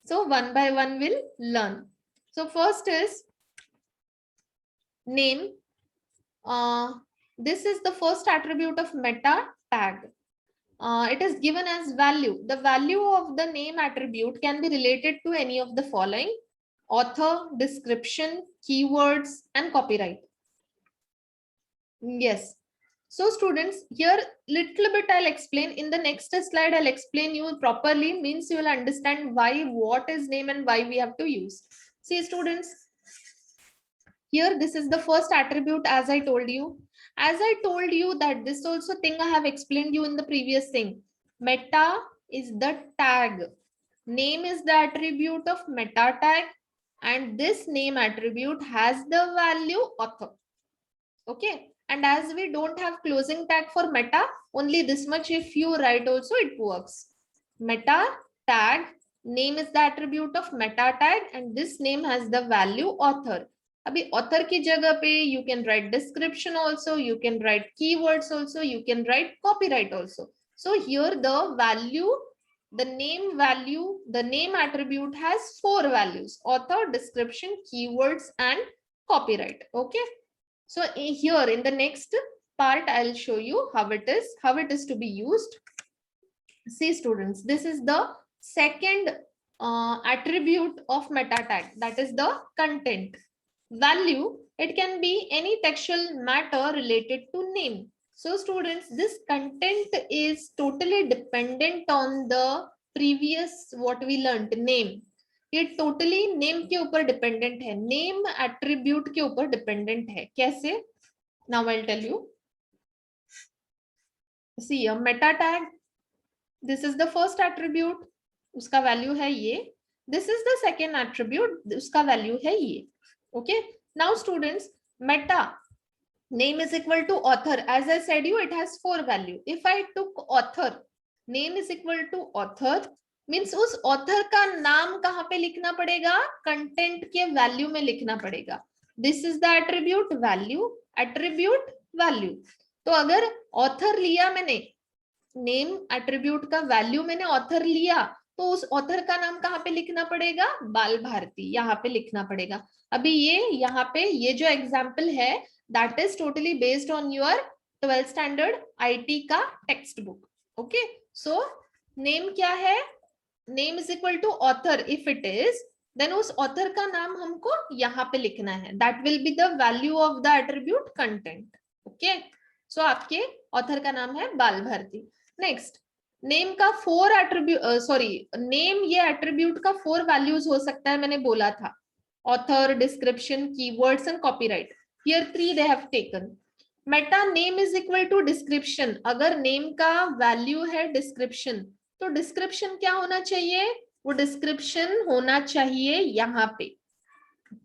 So one by one we'll learn. So first is name. This is the first attribute of meta tag. It is given as value. The value of the name attribute can be related to any of the following: author, description, keywords, and copyright. Yes. So students, here little bit I'll explain. In the next slide, I'll explain you properly, means you will understand why, what is name and why we have to use. See students, here this is the first attribute, as I told you. As I told you that this also thing I have explained you in the previous thing. Meta is the tag. Name is the attribute of meta tag, and this name attribute has the value author. Okay, and as we don't have closing tag for meta, only this much if you write also it works. Meta tag, name is the attribute of meta tag, and this name has the value author. अभी author की जगह पे you can write description also, you can write keywords also, you can write copyright also. So here the value, the name value, the name attribute has 4 values: author, description, keywords, and copyright. Okay, so here in the next part I'll show you how it is to be used. See students, this is the second attribute of meta tag, that is the content. Value, it can be any textual matter related to name. So students, this content is totally dependent on the previous what we learned, name. ये totally name के ऊपर dependent है, name attribute के ऊपर dependent है. कैसे? Now I will tell you. See a meta tag, this is the first attribute, उसका value है ये. This is the second attribute, उसका वैल्यू है ये. Okay, now students, meta name is equal to author. As I said you, it has 4 value. If I took author, name is equal to author means उस author का नाम कहाँ पे लिखना पड़ेगा? कंटेंट के वैल्यू में लिखना पड़ेगा. This is the attribute value, attribute value. तो अगर author लिया मैंने, नेम एट्रीब्यूट का वैल्यू मैंने ऑथर लिया, तो उस ऑथर का नाम कहाँ पे लिखना पड़ेगा? बाल भारती, यहाँ पे लिखना पड़ेगा. अभी ये यहाँ पे ये जो एग्जाम्पल है that is totally based on your 12th standard IT का text book. Okay, so name क्या है? Name is equal to author. If it is, then उस ऑथर का नाम हमको यहाँ पे लिखना है. That will be the value of the attribute content. Okay, so आपके ऑथर का नाम है बाल भारती. नेक्स्ट, नेम का 4 एट्रीब्यूट, नेम ये एट्रीब्यूट का 4 वैल्यूज हो सकता है. मैंने बोला था author, description, keywords and copyright. Here 3 they have taken. Meta name is equal to description. अगर नेम का वैल्यू है डिस्क्रिप्शन, तो डिस्क्रिप्शन क्या होना चाहिए? वो डिस्क्रिप्शन होना चाहिए यहाँ पे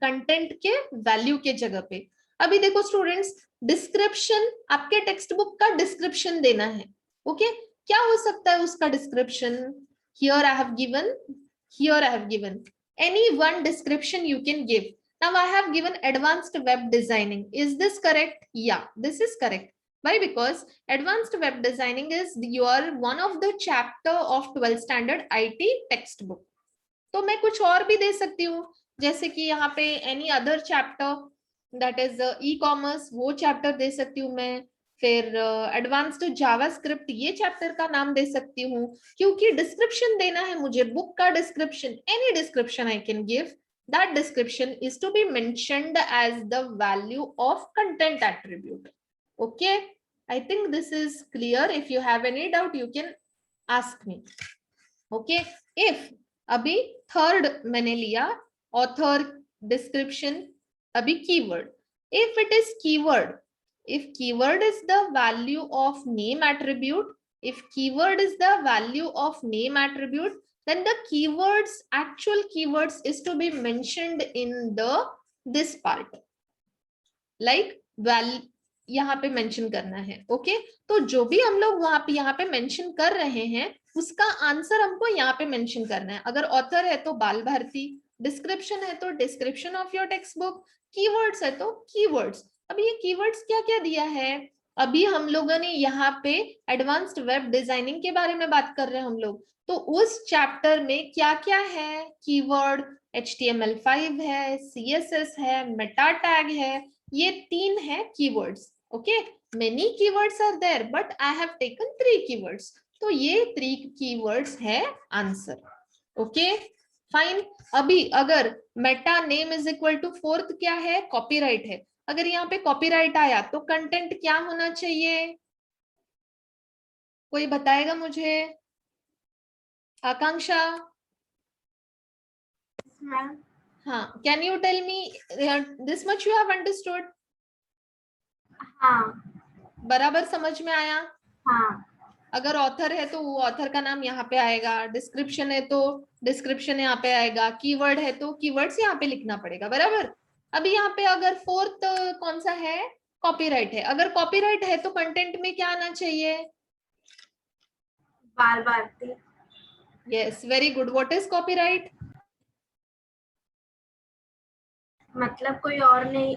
कंटेंट के वैल्यू के जगह पे. अभी देखो स्टूडेंट्स, डिस्क्रिप्शन आपके टेक्स्ट बुक का डिस्क्रिप्शन देना है. ओके, क्या हो सकता है उसका description? Here I have given any one description you can give. Now I have given advanced web designing. Is this correct? Yeah, this is correct. Why? Because advanced web designing is your one of the chapter of 12th standard IT textbook. तो मैं कुछ और भी दे सकती हूँ, जैसे कि यहाँ पे any other chapter that is e-commerce, वो चैप्टर दे सकती हूँ मैं. फिर एडवांस्ड जावास्क्रिप्ट, ये चैप्टर का नाम दे सकती हूँ, क्योंकि डिस्क्रिप्शन देना है मुझे, बुक का description. Any description I can give. That description is to be mentioned as the value of content attribute. Okay, I think this is clear. If you have any doubt you can ask me. Okay, if अभी third मैंने लिया author, description, अभी keyword. If it is keyword, if keyword is the value of name attribute, then the keywords, actual keywords is to be mentioned in this part, like value यहाँ पे mention करना है. Okay, तो जो भी हम लोग वहां पे यहाँ पे मेंशन कर रहे हैं उसका आंसर हमको यहाँ पे मेंशन करना है. अगर ऑथर है तो बाल भारती, डिस्क्रिप्शन है तो description of your text book, keywords है तो कीवर्ड्स. अभी ये कीवर्ड्स क्या क्या दिया है? अभी हम लोगों ने यहाँ पे एडवांस्ड वेब डिजाइनिंग के बारे में बात कर रहे हैं हम लोग, तो उस चैप्टर में क्या क्या है? कीवर्ड, HTML5 है, CSS है, मेटा टैग है, ये 3 है keywords. Okay, many keywords are there but I have taken 3 keywords. तो ये 3 कीवर्ड्स है आंसर. Okay, fine. अभी अगर meta name is equal to 4th क्या है? कॉपीराइट है. अगर यहाँ पे कॉपीराइट आया तो कंटेंट क्या होना चाहिए? कोई बताएगा मुझे? आकांक्षा? हाँ, can you tell me this much you have understood? हाँ, बराबर समझ में आया? हाँ. अगर ऑथर है तो वो ऑथर का नाम यहाँ पे आएगा, डिस्क्रिप्शन है तो डिस्क्रिप्शन यहाँ पे आएगा, कीवर्ड है तो कीवर्ड्स यहाँ पे लिखना पड़ेगा. बराबर. अभी यहाँ पे अगर 4th कौन सा है? कॉपीराइट है. अगर कॉपीराइट है तो कंटेंट में क्या आना चाहिए? Bal Bharati. Yes, very good. What is copyright? मतलब कोई और नहीं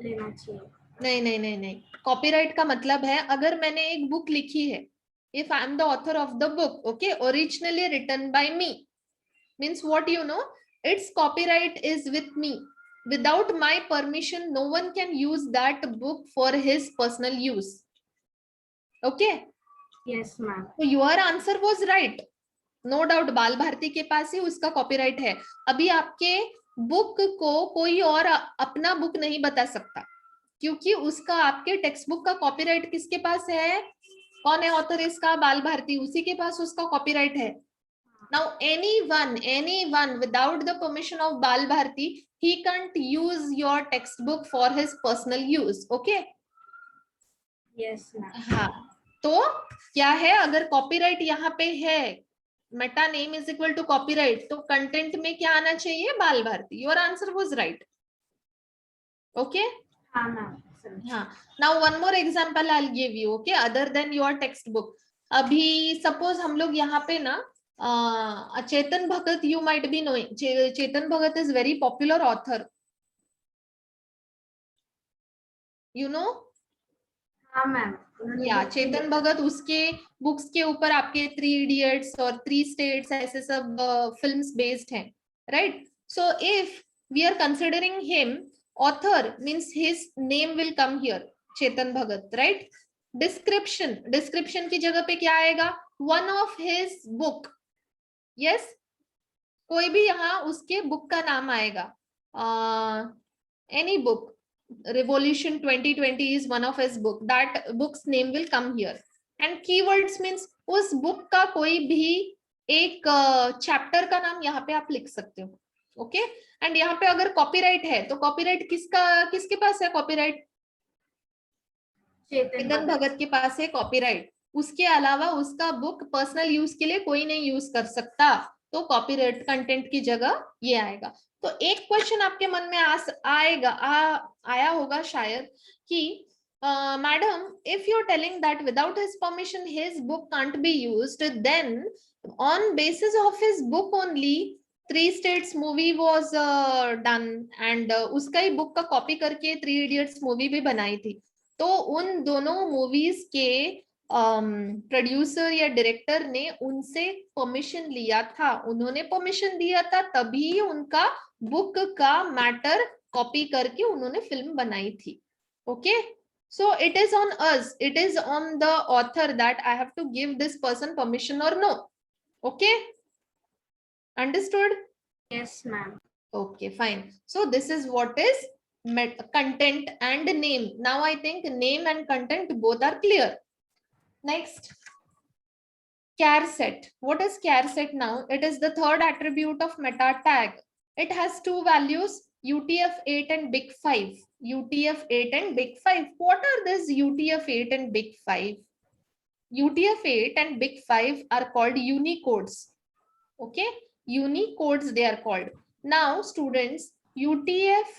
लेना चाहिए. नहीं नहीं नहीं नहीं, कॉपीराइट का मतलब है अगर मैंने एक बुक लिखी है, if I am the author of the book, okay, originally written by me, means what you know, it's copyright is with me. Without my permission, no one can use that book for his personal use. Okay? Yes, ma'am. So your answer was right. No doubt, बाल भारती के पास ही उसका copyright है. अभी आपके book को कोई और अपना बुक नहीं बता सकता, क्योंकि उसका आपके टेक्स्ट बुक का कॉपीराइट किसके पास है? कौन है ऑथर इसका? बाल भारती, उसी के पास उसका कॉपीराइट है. Now anyone without the permission of Bal Bharti, he can't use your textbook for his personal use. Okay? Yes, ma'am. हाँ, तो क्या है? अगर कॉपीराइट यहाँ पे है, meta name is equal to copyright, तो कंटेंट में क्या आना चाहिए? Bal Bharati. Your answer was right. Okay, हाँ मैम. sir. हाँ, now one more example I'll give you, okay, other than your textbook. अभी suppose हम लोग यहाँ पे ना Chetan Bhagat, you might be knowing, Chetan Bhagat is very popular author, you know. हाँ मैम, या चेतन भगत, उसके बुक्स के ऊपर आपके 3 इडियट्स और 3 स्टेट्स ऐसे सब फिल्म्स बेस्ड हैं, right. So if we are considering him author means his name will come here, Chetan Bhagat, right. Description की जगह पे क्या आएगा, one of his book. Yes, कोई भी यहाँ उसके बुक का नाम आएगा, any book. Revolution 2020 is one of his book. That book's name will come here. And keywords means उस book का कोई भी एक chapter का नाम यहाँ पे आप लिख सकते हो, okay? And यहाँ पे अगर copyright है तो copyright किसके पास है copyright? चेतन भगत के पास है copyright. उसके अलावा उसका बुक पर्सनल यूज के लिए कोई नहीं यूज कर सकता, तो कॉपीराइट कंटेंट की जगह ये आएगा. तो एक क्वेश्चन आपके मन में आया होगा शायद कि madam, if you are telling that without his permission his book can't be used, then on basis of his book only 3 states movie was done, and उसका ही बुक का कॉपी करके 3 इडियट्स मूवी भी बनाई थी. तो उन दोनों मूवीज के प्रोड्यूसर या डायरेक्टर ने उनसे परमिशन लिया था, उन्होंने परमिशन दिया था, तभी उनका बुक का मैटर कॉपी करके उन्होंने फिल्म बनाई थी. Okay, so it is on us, it is on the author that I have to give this person permission और no. Okay, understood? Yes ma'am. Okay, fine. So this is what is content and name. Now I think name and content both are clear. Next, char set. What is char set now? It is the third attribute of meta tag. It has 2 values, UTF-8 and BIG5. UTF-8 and BIG5. What are these UTF-8 and BIG5? UTF-8 and BIG5 are called Unicodes. Okay, Unicodes they are called. Now students, UTF,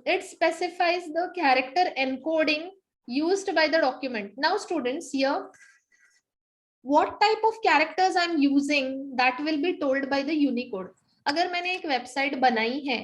it specifies the character encoding used by the document. Now students, here what type of characters I'm using, that will be told by the Unicode. अगर मैंने एक website बनाई है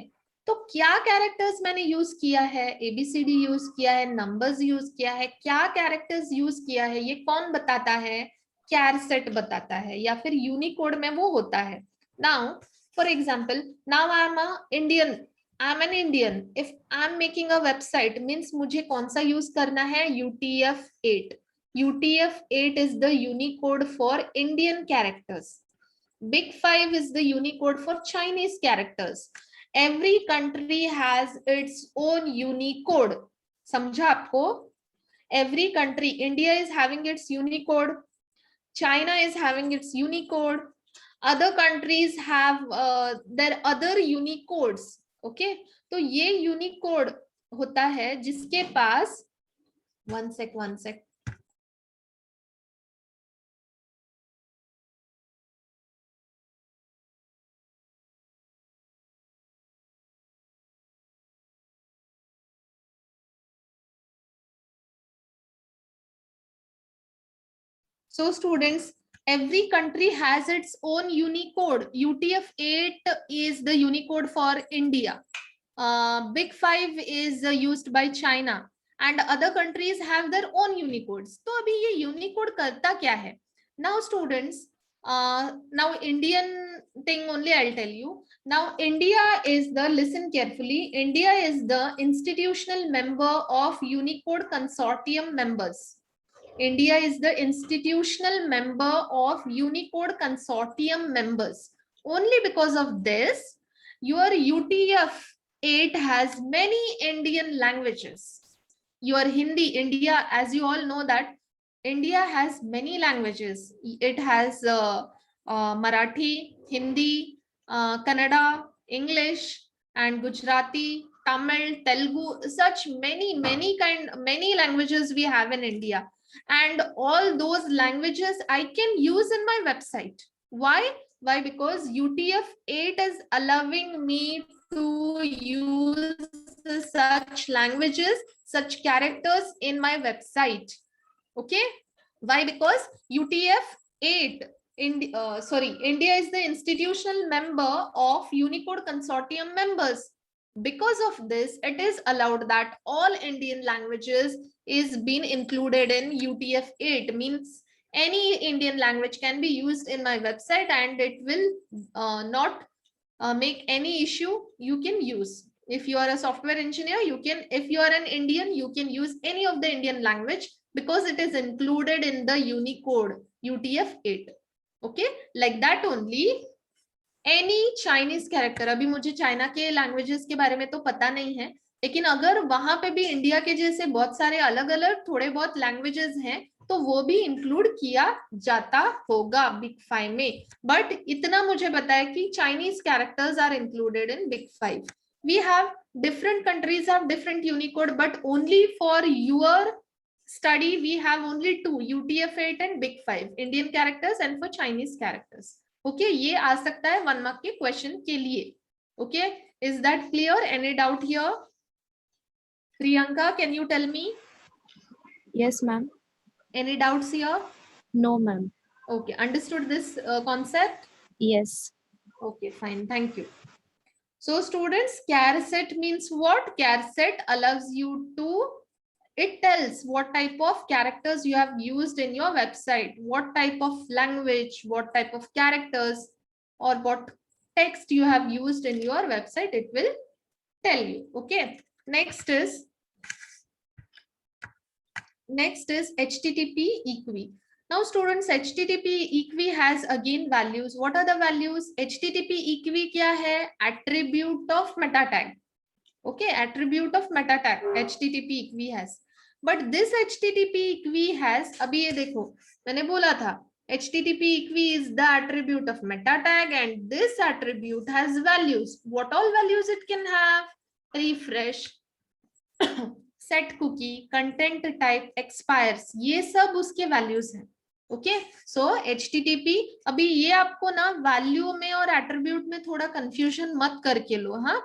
तो क्या characters मैंने use किया है, ABCD यूज किया है, नंबर्स यूज किया है, क्या कैरेक्टर्स यूज किया है, ये कौन बताता है? char set बताता है, या फिर यूनिकोड में वो होता है. Now for example, now I'm an Indian. If I'm making a website means मुझे कौन सा यूज करना है? UTF-8. UTF-8 is the Unicode for Indian characters. BIG5 is the Unicode for Chinese characters. Every country has its own Unicode. समझा आपको? Every country, India is having its Unicode, China is having its Unicode, other countries have their other Unicodes. Okay, तो ये Unicode होता है जिसके पास one sec. So students, every country has its own Unicode. UTF-8 is the Unicode for India. BIG5 is used by China, and other countries have their own Unicodes. तो अभी ये Unicode करता क्या है? Now students, now Indian thing only I'll tell you. Now India is the, listen carefully, India is the institutional member of Unicode consortium members. India is the institutional member of Unicode consortium members. Only because of this, your UTF-8 has many Indian languages. Your Hindi, India, as you all know that India has many languages. It has Marathi, Hindi, Kannada, English, and Gujarati, Tamil, Telugu, such many languages we have in India. And all those languages I can use in my website. Why? Because UTF-8 is allowing me to use such languages, such characters in my website. Okay, why? Because UTF-8 India is the institutional member of Unicode Consortium members. Because of this, it is allowed that all Indian languages is being included in UTF-8. Means any Indian language can be used in my website and it will not make any issue. You can use. If you are a software engineer, you can, if you are an Indian, you can use any of the Indian language because it is included in the Unicode UTF-8. Okay, like that only. Any Chinese character, अभी मुझे China के languages के बारे में तो पता नहीं है, लेकिन अगर वहां पे भी इंडिया के जैसे बहुत सारे अलग अलग थोड़े बहुत लैंग्वेजेस हैं तो वो भी इंक्लूड किया जाता होगा बिग 5 में. बट इतना मुझे पता है कि Chinese characters are included in big 5. We have different countries have different Unicode, but only for your study we have only two, UTF-8 and big 5, Indian characters and for Chinese characters. Okay, ये आ सकता है 1 mark के question के लिए. Okay, is that clear? Any doubt here? Priyanka, can you tell me? Yes, ma'am. Any doubts here? No, ma'am. Okay, understood this concept? Yes. Okay, fine, thank you. So students, char set means what? Char set allows you to, it tells what type of characters you have used in your website, what type of language, what type of characters, or what text you have used in your website, it will tell you. Okay, next is HTTP equi. Now students, HTTP equi has again values. What are the values? HTTP equi क्या है? Attribute of meta tag. Okay, attribute of meta tag HTTP equi has. But this HTTP equi has, अभी ये देखो मैंने बोला था HTTP equi is the attribute of meta tag and this attribute has values. What all values it can have? Refresh, set cookie, content type, expires, ये सब उसके values हैं. ओके, सो HTTP, अभी ये आपको ना वैल्यू में और एट्रीब्यूट में थोड़ा कंफ्यूजन मत करके लो. हाँ,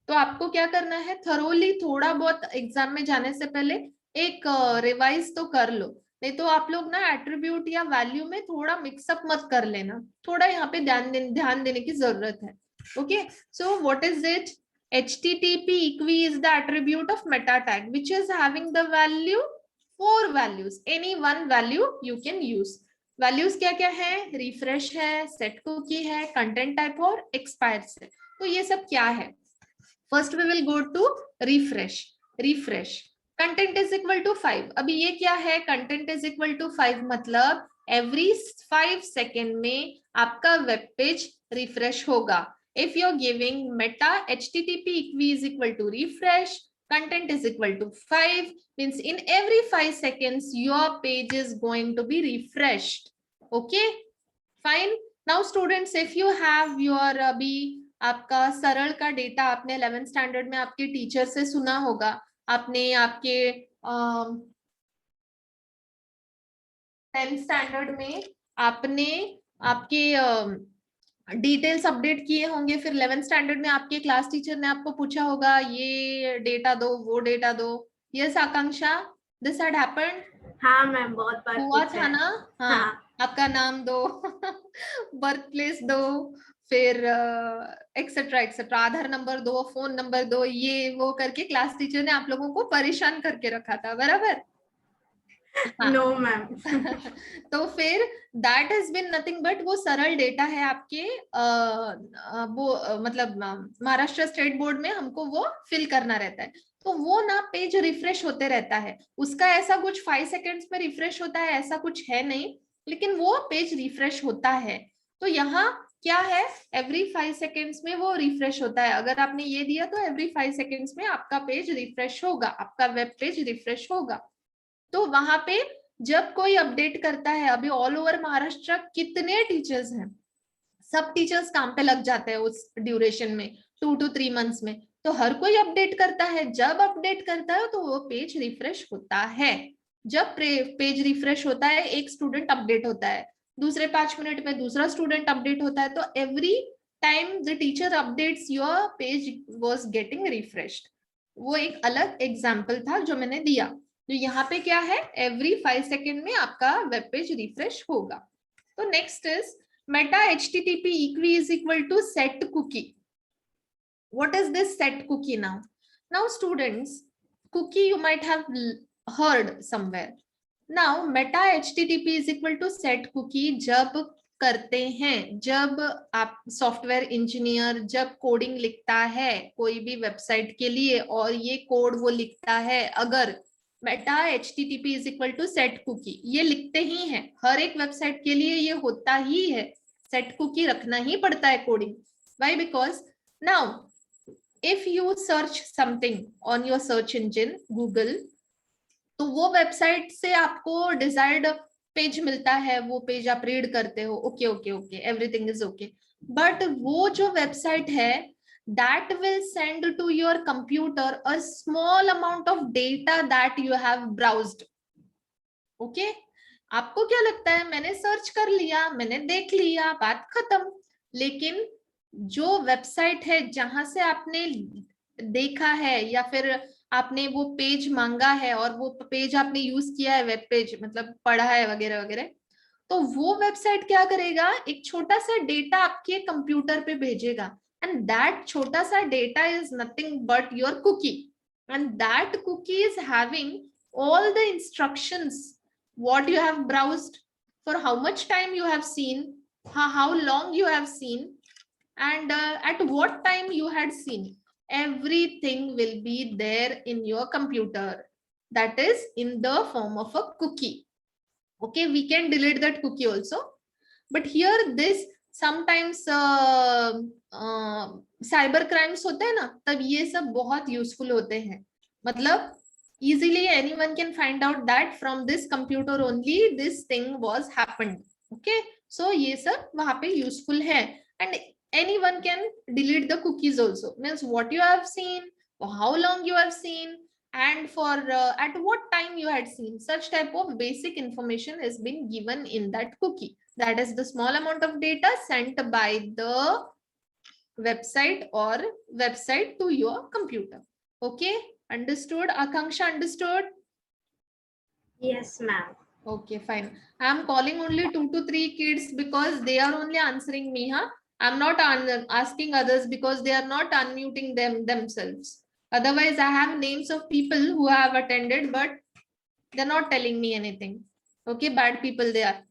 तो आपको क्या करना है, थरोली थोड़ा बहुत एग्जाम में जाने से पहले एक रिवाइज तो कर लो, नहीं तो आप लोग ना एट्रीब्यूट या वैल्यू में थोड़ा मिक्सअप मत कर लेना. थोड़ा यहाँ पे ध्यान देने की जरूरत है. Okay, so what is it? HTTP equi is the attribute of meta tag which is having the value 4 values. Any one value you can use. Values क्या क्या है? Refresh है, set cookie है, content type और expires है. तो ये सब क्या है? First we will go to refresh. Refresh. Content is equal to 5. अभी ये क्या है? Content is equal to 5 मतलब every 5 second में आपका web page refresh होगा. If you're giving meta HTTP equi is equal to refresh, content is equal to 5, means in every 5 seconds your page is going to be refreshed. Okay, fine. Now students, if you have your अभी आपका सरल का data आपने 11th standard में आपके teacher से सुना होगा, आपने आपके 10th स्टैंडर्ड में आपने आपके डिटेल्स अपडेट किए होंगे, फिर 11th स्टैंडर्ड में आपके क्लास टीचर ने आपको पूछा होगा ये डेटा दो, वो डेटा दो. Yes Akanksha, this had happened? हाँ मैम, बहुत बार हुआ पूछा था है. ना. हाँ, आपका नाम दो, बर्थ प्लेस दो, फिर एक्सेट्रा एक्सेट्रा, आधार नंबर दो, फोन नंबर दो, ये वो करके क्लास टीचर ने आप लोगों को परेशान करके रखा था, बराबर? No ma'am. तो फिर that has been nothing but वो सरल डेटा है आपके वो मतलब महाराष्ट्र स्टेट बोर्ड में हमको वो फिल करना रहता है. तो वो ना पेज रिफ्रेश होते रहता है, उसका ऐसा कुछ 5 सेकेंड्स में रिफ्रेश होता है ऐसा कुछ है नहीं, लेकिन वो पेज रिफ्रेश होता है. तो यहाँ क्या है, एवरी 5 सेकेंड्स में वो रिफ्रेश होता है. अगर आपने ये दिया तो एवरी 5 सेकेंड्स में आपका पेज रिफ्रेश होगा, आपका वेब पेज रिफ्रेश होगा. तो वहां पे जब कोई अपडेट करता है, अभी ऑल ओवर महाराष्ट्र कितने टीचर्स हैं, सब टीचर्स काम पे लग जाते हैं उस ड्यूरेशन में 2 to 3 months में, तो हर कोई अपडेट करता है. जब अपडेट करता है तो वो पेज रिफ्रेश होता है. जब पेज रिफ्रेश होता है एक स्टूडेंट अपडेट होता है, दूसरे 5 मिनट में दूसरा स्टूडेंट अपडेट होता है. तो every time the teacher updates your page was getting refreshed. वो एक अलग एग्जाम्पल था जो मैंने दिया। तो यहाँ पे क्या है, एवरी 5 सेकेंड में आपका वेब पेज रिफ्रेश होगा। तो next is Meta HTTP equi is equal to set cookie. What is this set cookie now? Now students, cookie you might have heard somewhere. Now meta HTTP is equal to set cookie जब करते हैं, जब आप software engineer जब coding लिखता है कोई भी वेबसाइट के लिए और ये कोड वो लिखता है, अगर Meta HTTP is equal to set cookie ये लिखते ही हैं, हर एक वेबसाइट के लिए ये होता ही है, सेट कुकी रखना ही पड़ता है coding. Why? Because now if you search something on your search engine Google, तो वो वेबसाइट से आपको डिजायर्ड पेज मिलता है, वो पेज आप रीड करते हो, okay okay okay everything is okay, but वो जो वेबसाइट है that will send to your computer a small amount of data that you have browsed. Okay? आपको क्या लगता है, मैंने सर्च कर लिया, मैंने देख लिया, बात खत्म। लेकिन जो वेबसाइट है जहां से आपने देखा है या फिर आपने वो पेज मांगा है और वो पेज आपने यूज किया है, वेब पेज मतलब पढ़ा है वगैरह वगैरह, तो वो वेबसाइट क्या करेगा, एक छोटा सा डेटा आपके कंप्यूटर पे भेजेगा, and that छोटा सा data is nothing but your cookie, and that cookie is having all the instructions, what you have browsed, for how much time you have seen, how long you have seen, and at what time you had seen. Everything will be there in your computer, that is in the form of a cookie. Okay, we can delete that cookie also, but here this sometimes cyber crimes होते हैं ना, तब ये सब बहुत useful होते हैं, मतलब easily anyone can find out that from this computer only this thing was happened. Okay, so ये सब वहां पे यूजफुल है, and anyone can delete the cookies also, means what you have seen, how long you have seen, and for at what time you had seen, such type of basic information has been given in that cookie. That is the small amount of data sent by the website or website to your computer. Okay, understood? Akanksha, understood? Yes, ma'am. Okay, fine. I am calling only 2 to 3 kids because they are only answering me, huh? I'm not asking others because they are not unmuting themselves. Otherwise, I have names of people who have attended, but they're not telling me anything. Okay, bad people they are.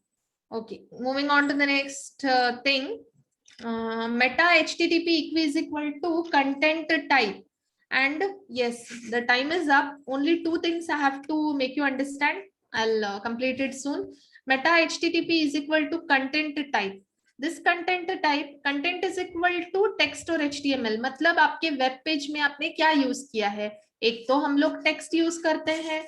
Okay, moving on to the next thing. Meta HTTP equi is equal to content type. And yes, the time is up. Only 2 things I have to make you understand. I'll complete it soon. Meta HTTP is equal to content type. This content type, content is equal to text और HTML. मतलब आपके web page में आपने क्या use किया है, एक तो हम लोग टेक्स्ट यूज करते हैं,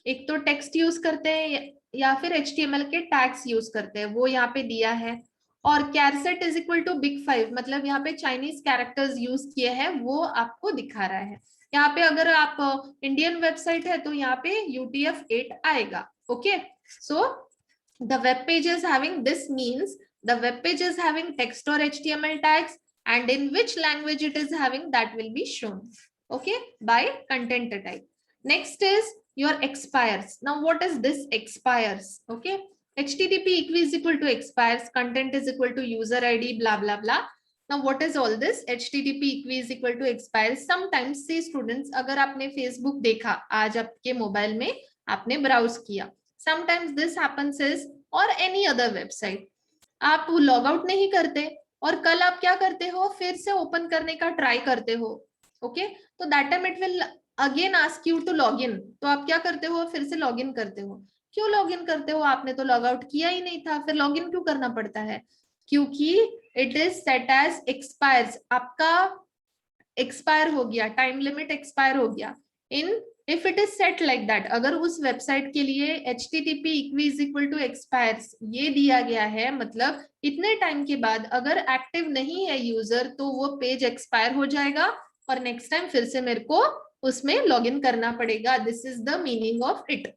एक तो टेक्स्ट यूज करते हैं या फिर HTML के टैग्स यूज करते हैं, वो यहाँ पे दिया है। और कैरसेट इज इक्वल टू बिग 5, मतलब यहाँ पे चाइनीज कैरेक्टर्स यूज किए हैं, वो आपको दिखा रहा है। यहाँ पे अगर आप इंडियन वेबसाइट है तो यहाँ पे UTF-8 आएगा। Okay, so the web page is having, this means the web page is having text or HTML tags, and in which language it is having, that will be shown, okay, by content type. Next is your expires. Now what is this expires? Okay, HTTP equi is equal to expires, content is equal to user ID, blah blah blah. Now what is all this? HTTP equi is equal to expires. Sometimes see students, अगर आपने Facebook देखा आज आपके mobile में, आपने browse किया, sometimes this happens is, or any other website, आप log out नहीं करते और कल आप क्या करते हो, फिर से ओपन करने का ट्राई करते हो। ओके, तो that time it will again ask you to log in, तो आप क्या करते हो, फिर से लॉग इन करते हो। क्यों लॉग इन करते हो, आपने तो लॉग आउट किया ही नहीं था, फिर लॉग इन क्यों करना पड़ता है? क्योंकि it is set as expires, आपका एक्सपायर हो गया, टाइम लिमिट एक्सपायर हो गया। In if it is set like that, अगर उस वेबसाइट के लिए HTTP equi is equal to expires ये दिया गया है, मतलब इतने टाइम के बाद अगर एक्टिव नहीं है यूजर तो वो पेज एक्सपायर हो जाएगा और नेक्स्ट टाइम फिर से मेरे को उसमें लॉग इन करना पड़ेगा। This is the meaning of it.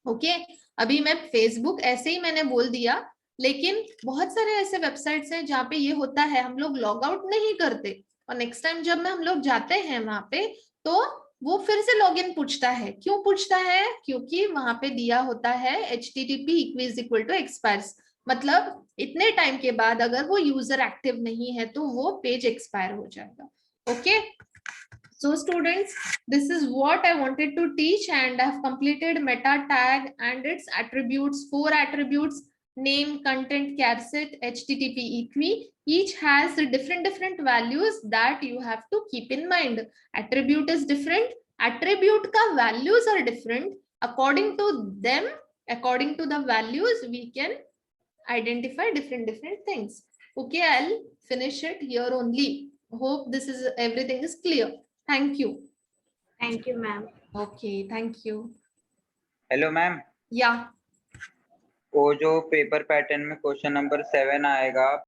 Okay, अभी मैं फेसबुक ऐसे ही मैंने बोल दिया, लेकिन बहुत सारे ऐसे वेबसाइट्स हैं जहाँ पे ये होता है, हम लोग लॉग आउट नहीं करते और नेक्स्ट टाइम जब हम लोग जाते हैं वहां पे तो वो फिर से लॉगिन पूछता है। क्यों पूछता है? क्योंकि वहां पे दिया होता है http = expires, मतलब इतने टाइम के बाद अगर वो यूजर एक्टिव नहीं है तो वो पेज एक्सपायर हो जाएगा। Okay, so students, this is what I wanted to teach, and I have completed meta tag and its attributes, 4 attributes: name, content, charset, http equi. Each has different values that you have to keep in mind. Attribute is different, attribute ka values are different. According to them, according to the values, we can identify different things. Okay, I'll finish it here only. Hope this is everything is clear. Thank you. Thank you, ma'am. Okay, thank you. Hello ma'am, Yeah. वो जो paper pattern में question number 7 आएगा,